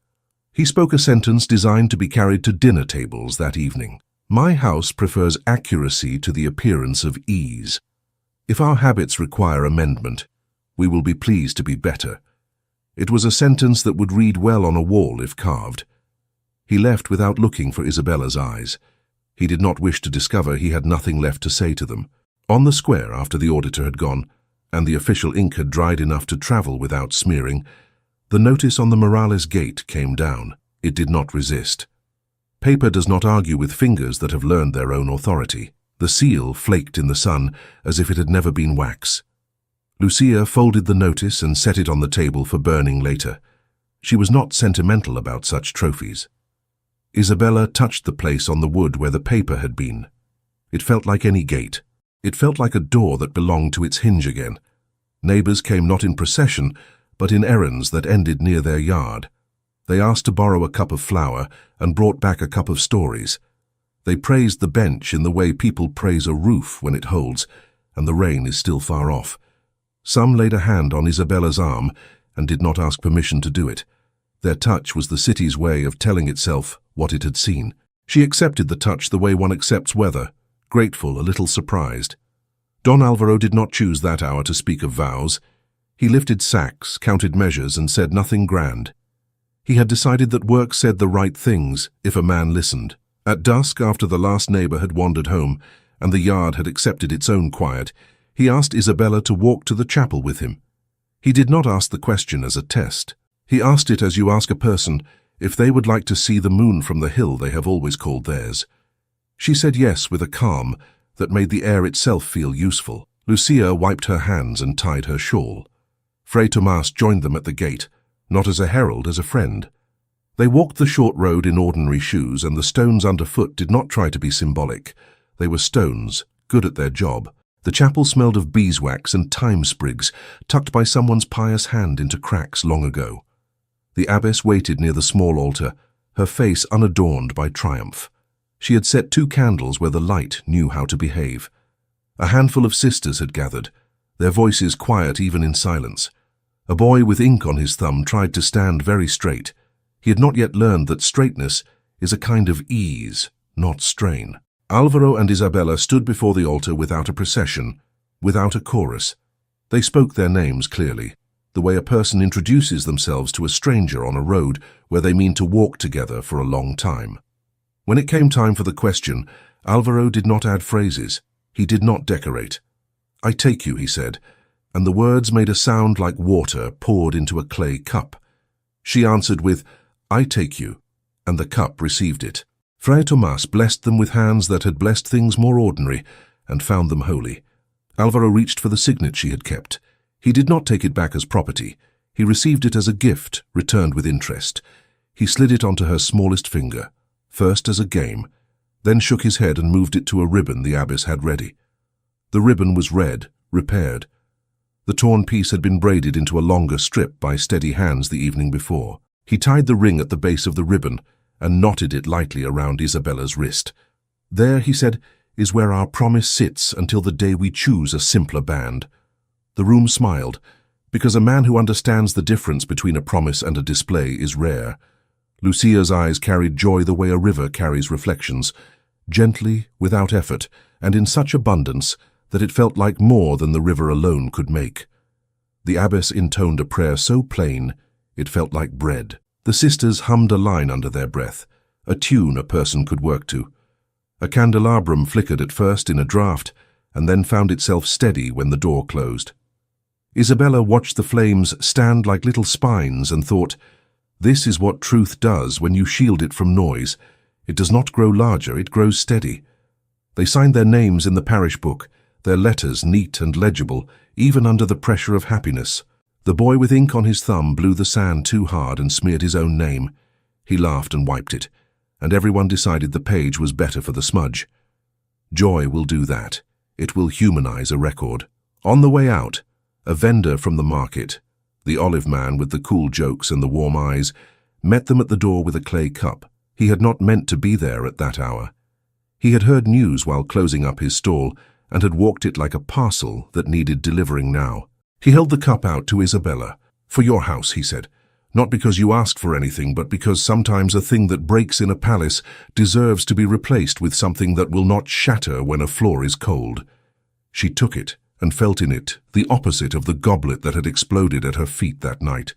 He spoke a sentence designed to be carried to dinner tables that evening. My house prefers accuracy to the appearance of ease. If our habits require amendment, we will be pleased to be better. It was a sentence that would read well on a wall if carved. He left without looking for Isabella's eyes. He did not wish to discover he had nothing left to say to them. On the square, after the auditor had gone, and the official ink had dried enough to travel without smearing, the notice on the Morales gate came down. It did not resist. Paper does not argue with fingers that have learned their own authority. The seal flaked in the sun as if it had never been wax. Lucia folded the notice and set it on the table for burning later. She was not sentimental about such trophies. Isabella touched the place on the wood where the paper had been. It felt like any gate. It felt like a door that belonged to its hinge again. Neighbors came not in procession, but in errands that ended near their yard. They asked to borrow a cup of flour and brought back a cup of stories. They praised the bench in the way people praise a roof when it holds, and the rain is still far off. Some laid a hand on Isabella's arm and did not ask permission to do it. Their touch was the city's way of telling itself what it had seen. She accepted the touch the way one accepts weather, grateful, a little surprised. Don Alvaro did not choose that hour to speak of vows. He lifted sacks, counted measures, and said nothing grand. He had decided that work said the right things if a man listened. At dusk, after the last neighbor had wandered home and the yard had accepted its own quiet, he asked Isabella to walk to the chapel with him. He did not ask the question as a test. He asked it as you ask a person if they would like to see the moon from the hill they have always called theirs. She said yes with a calm that made the air itself feel useful. Lucia wiped her hands and tied her shawl. Fray Tomas joined them at the gate, not as a herald, as a friend. They walked the short road in ordinary shoes, and the stones underfoot did not try to be symbolic. They were stones, good at their job. The chapel smelled of beeswax and thyme sprigs, tucked by someone's pious hand into cracks long ago. The abbess waited near the small altar, her face unadorned by triumph. She had set 2 candles where the light knew how to behave. A handful of sisters had gathered, their voices quiet even in silence. A boy with ink on his thumb tried to stand very straight. He had not yet learned that straightness is a kind of ease, not strain. Alvaro and Isabella stood before the altar without a procession, without a chorus. They spoke their names clearly, the way a person introduces themselves to a stranger on a road where they mean to walk together for a long time. When it came time for the question, Alvaro did not add phrases. He did not decorate. "I take you," he said, and the words made a sound like water poured into a clay cup. She answered with, "I take you," and the cup received it. Fray Tomas blessed them with hands that had blessed things more ordinary and found them holy. Alvaro reached for the signet she had kept. He did not take it back as property. He received it as a gift, returned with interest. He slid it onto her smallest finger, first as a game, then shook his head and moved it to a ribbon the abbess had ready. The ribbon was red, repaired. The torn piece had been braided into a longer strip by steady hands the evening before. He tied the ring at the base of the ribbon and knotted it lightly around Isabella's wrist. "There," he said, "is where our promise sits until the day we choose a simpler band." The room smiled, because a man who understands the difference between a promise and a display is rare. Lucia's eyes carried joy the way a river carries reflections, gently, without effort, and in such abundance that it felt like more than the river alone could make. The abbess intoned a prayer so plain it felt like bread. The sisters hummed a line under their breath, a tune a person could work to. A candelabrum flickered at first in a draught, and then found itself steady when the door closed. Isabella watched the flames stand like little spines and thought, "This is what truth does when you shield it from noise. It does not grow larger, it grows steady." They signed their names in the parish book, their letters neat and legible, even under the pressure of happiness. The boy with ink on his thumb blew the sand too hard and smeared his own name. He laughed and wiped it, and everyone decided the page was better for the smudge. Joy will do that. It will humanize a record. On the way out, a vendor from the market, the olive man with the cool jokes and the warm eyes, met them at the door with a clay cup. He had not meant to be there at that hour. He had heard news while closing up his stall and had walked it like a parcel that needed delivering now. He held the cup out to Isabella. "For your house," he said. "Not because you asked for anything, but because sometimes a thing that breaks in a palace deserves to be replaced with something that will not shatter when a floor is cold." She took it and felt in it the opposite of the goblet that had exploded at her feet that night.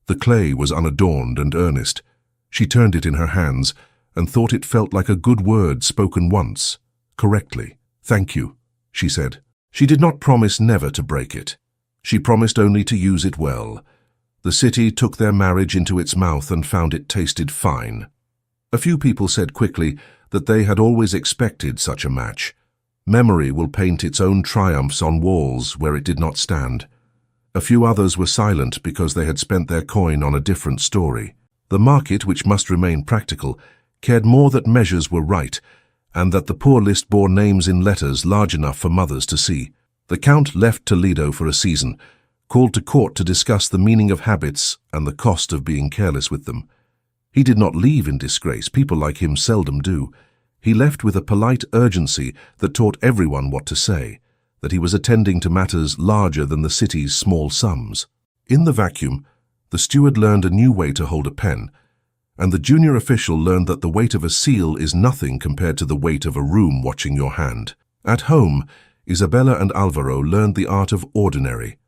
The clay was unadorned and earnest. She turned it in her hands and thought it felt like a good word spoken once, correctly. "Thank you," she said. She did not promise never to break it. She promised only to use it well. The city took their marriage into its mouth and found it tasted fine. A few people said quickly that they had always expected such a match. Memory will paint its own triumphs on walls where it did not stand. A few others were silent because they had spent their coin on a different story. The market, which must remain practical, cared more that measures were right, and that the poor list bore names in letters large enough for mothers to see. The Count left Toledo for a season, called to court to discuss the meaning of habits and the cost of being careless with them. He did not leave in disgrace. People like him seldom do. He left with a polite urgency that taught everyone what to say, that he was attending to matters larger than the city's small sums. In the vacuum, the steward learned a new way to hold a pen, and the junior official learned that the weight of a seal is nothing compared to the weight of a room watching your hand. At home, Isabella and Alvaro learned the art of ordinary.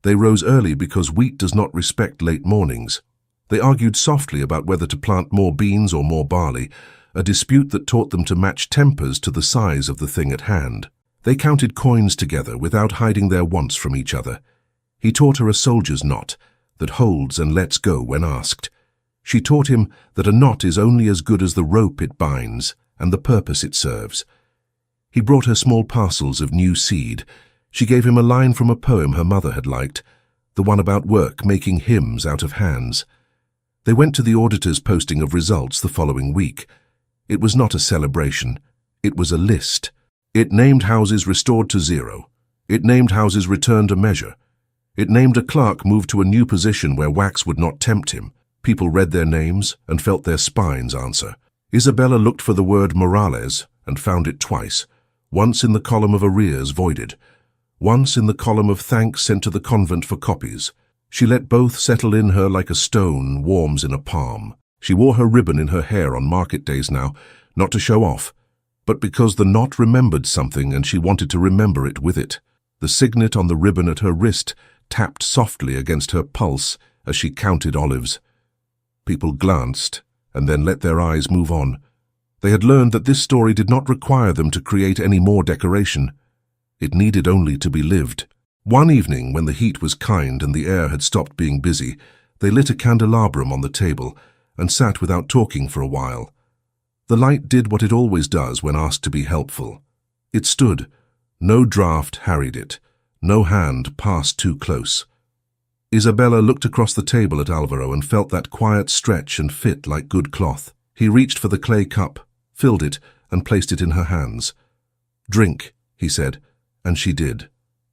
They rose early because wheat does not respect late mornings. They argued softly about whether to plant more beans or more barley, a dispute that taught them to match tempers to the size of the thing at hand. They counted coins together without hiding their wants from each other. He taught her a soldier's knot that holds and lets go when asked. She taught him that a knot is only as good as the rope it binds and the purpose it serves. He brought her small parcels of new seed. She gave him a line from a poem her mother had liked, the one about work making hymns out of hands. They went to the auditor's posting of results the following week. It was not a celebration. It was a list. It named houses restored to 0. It named houses returned a measure. It named a clerk moved to a new position where wax would not tempt him. People read their names and felt their spines answer. Isabella looked for the word Morales and found it twice, once in the column of arrears voided, once in the column of thanks sent to the convent for copies. She let both settle in her like a stone warms in a palm. She wore her ribbon in her hair on market days now, not to show off, but because the knot remembered something and she wanted to remember it with it. The signet on the ribbon at her wrist tapped softly against her pulse as she counted olives. People glanced and then let their eyes move on. They had learned that this story did not require them to create any more decoration. It needed only to be lived. One evening, when the heat was kind and the air had stopped being busy, they lit a candelabrum on the table and sat without talking for a while. The light did what it always does when asked to be helpful. It stood. No draught harried it. No hand passed too close. Isabella looked across the table at Alvaro and felt that quiet stretch and fit like good cloth. He reached for the clay cup, filled it, and placed it in her hands. "Drink," he said, and she did.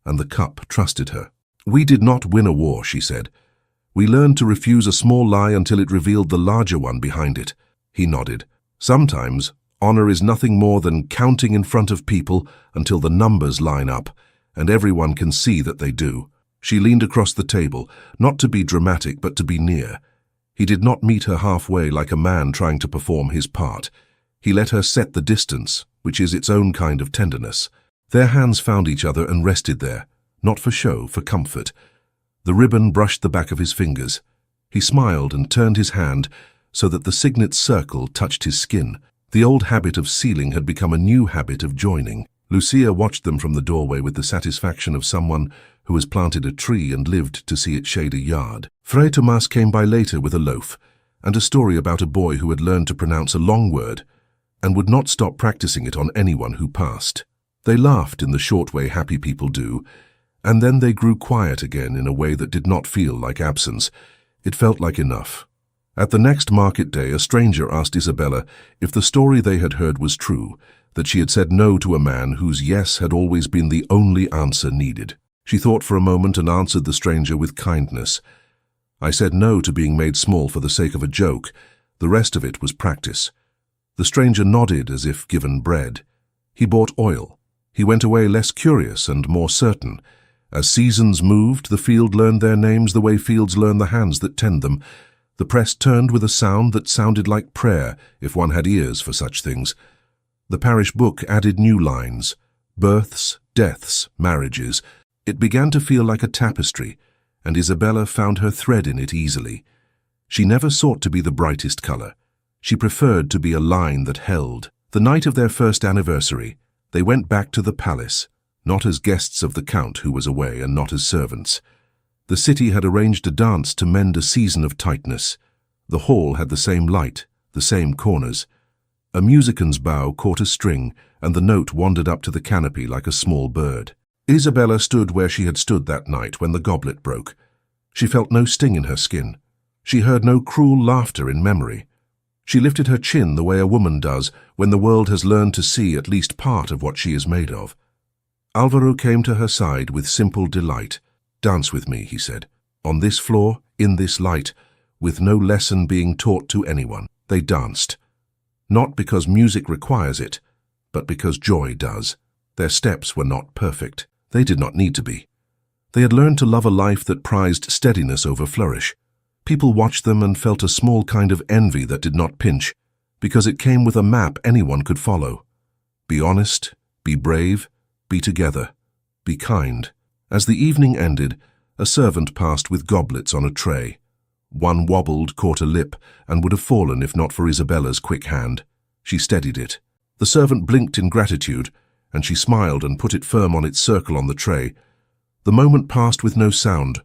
And the cup trusted her. "We did not win a war," she said. "We learned to refuse a small lie until it revealed the larger one behind it." He nodded. "Sometimes, honor is nothing more than counting in front of people until the numbers line up, and everyone can see that they do." She leaned across the table, not to be dramatic but to be near. He did not meet her halfway like a man trying to perform his part. He let her set the distance, which is its own kind of tenderness. Their hands found each other and rested there, not for show, for comfort. The ribbon brushed the back of his fingers. He smiled and turned his hand so that the signet's circle touched his skin. The old habit of sealing had become a new habit of joining. Lucia watched them from the doorway with the satisfaction of someone who has planted a tree and lived to see it shade a yard. Fray Tomas came by later with a loaf and a story about a boy who had learned to pronounce a long word and would not stop practicing it on anyone who passed. They laughed in the short way happy people do, and then they grew quiet again in a way that did not feel like absence. It felt like enough. At the next market day, a stranger asked Isabella if the story they had heard was true, that she had said no to a man whose yes had always been the only answer needed. She thought for a moment and answered the stranger with kindness. "I said no to being made small for the sake of a joke. The rest of it was practice." The stranger nodded as if given bread. He bought oil. He went away less curious and more certain. As seasons moved, the field learned their names the way fields learn the hands that tend them. The press turned with a sound that sounded like prayer, if one had ears for such things. The parish book added new lines. Births, deaths, marriages. It began to feel like a tapestry, and Isabella found her thread in it easily. She never sought to be the brightest color. She preferred to be a line that held. The night of their first anniversary, they went back to the palace, not as guests of the Count who was away and not as servants. The city had arranged a dance to mend a season of tightness. The hall had the same light, the same corners. A musician's bow caught a string, and the note wandered up to the canopy like a small bird. Isabella stood where she had stood that night when the goblet broke. She felt no sting in her skin. She heard no cruel laughter in memory. She lifted her chin the way a woman does when the world has learned to see at least part of what she is made of. Alvaro came to her side with simple delight. "Dance with me," he said. "On this floor, in this light, with no lesson being taught to anyone." They danced. Not because music requires it, but because joy does. Their steps were not perfect. They did not need to be. They had learned to love a life that prized steadiness over flourish. People watched them and felt a small kind of envy that did not pinch, because it came with a map anyone could follow. Be honest, be brave, be together, be kind. As the evening ended, a servant passed with goblets on a tray. One wobbled, caught a lip, and would have fallen if not for Isabella's quick hand. She steadied it. The servant blinked in gratitude, and she smiled and put it firm on its circle on the tray. The moment passed with no sound.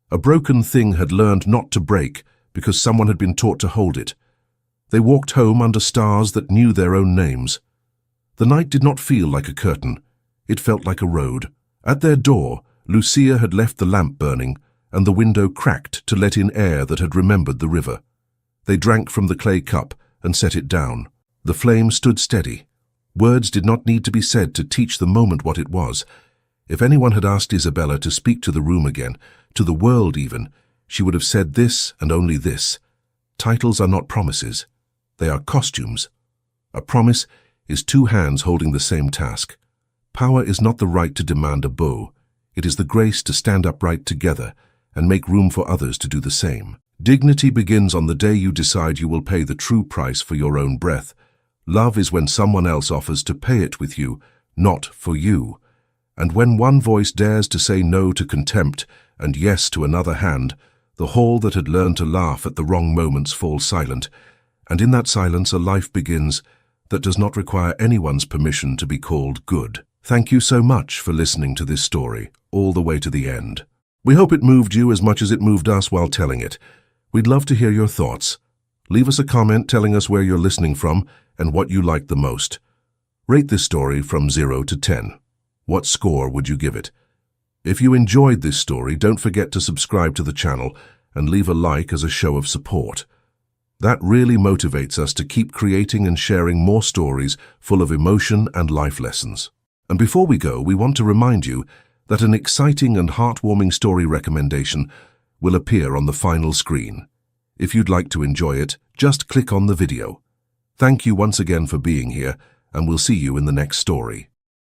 A broken thing had learned not to break because someone had been taught to hold it. They walked home under stars that knew their own names. The night did not feel like a curtain. It felt like a road. At their door, Lucia had left the lamp burning, and the window cracked to let in air that had remembered the river. They drank from the clay cup and set it down. The flame stood steady. Words did not need to be said to teach the moment what it was. If anyone had asked Isabella to speak to the room again, to the world even, she would have said this and only this. Titles are not promises. They are costumes. A promise is two hands holding the same task. Power is not the right to demand a bow. It is the grace to stand upright together and make room for others to do the same. Dignity begins on the day you decide you will pay the true price for your own breath. Love is when someone else offers to pay it with you, not for you. And when one voice dares to say no to contempt and yes to another hand, the hall that had learned to laugh at the wrong moments falls silent, and in that silence a life begins that does not require anyone's permission to be called good. Thank you so much for listening to this story, all the way to the end. We hope it moved you as much as it moved us while telling it. We'd love to hear your thoughts. Leave us a comment telling us where you're listening from and what you liked the most. Rate this story from 0 to 10. What score would you give it? If you enjoyed this story, don't forget to subscribe to the channel and leave a like as a show of support. That really motivates us to keep creating and sharing more stories full of emotion and life lessons. And before we go, we want to remind you that an exciting and heartwarming story recommendation will appear on the final screen. If you'd like to enjoy it, just click on the video. Thank you once again for being here, and we'll see you in the next story.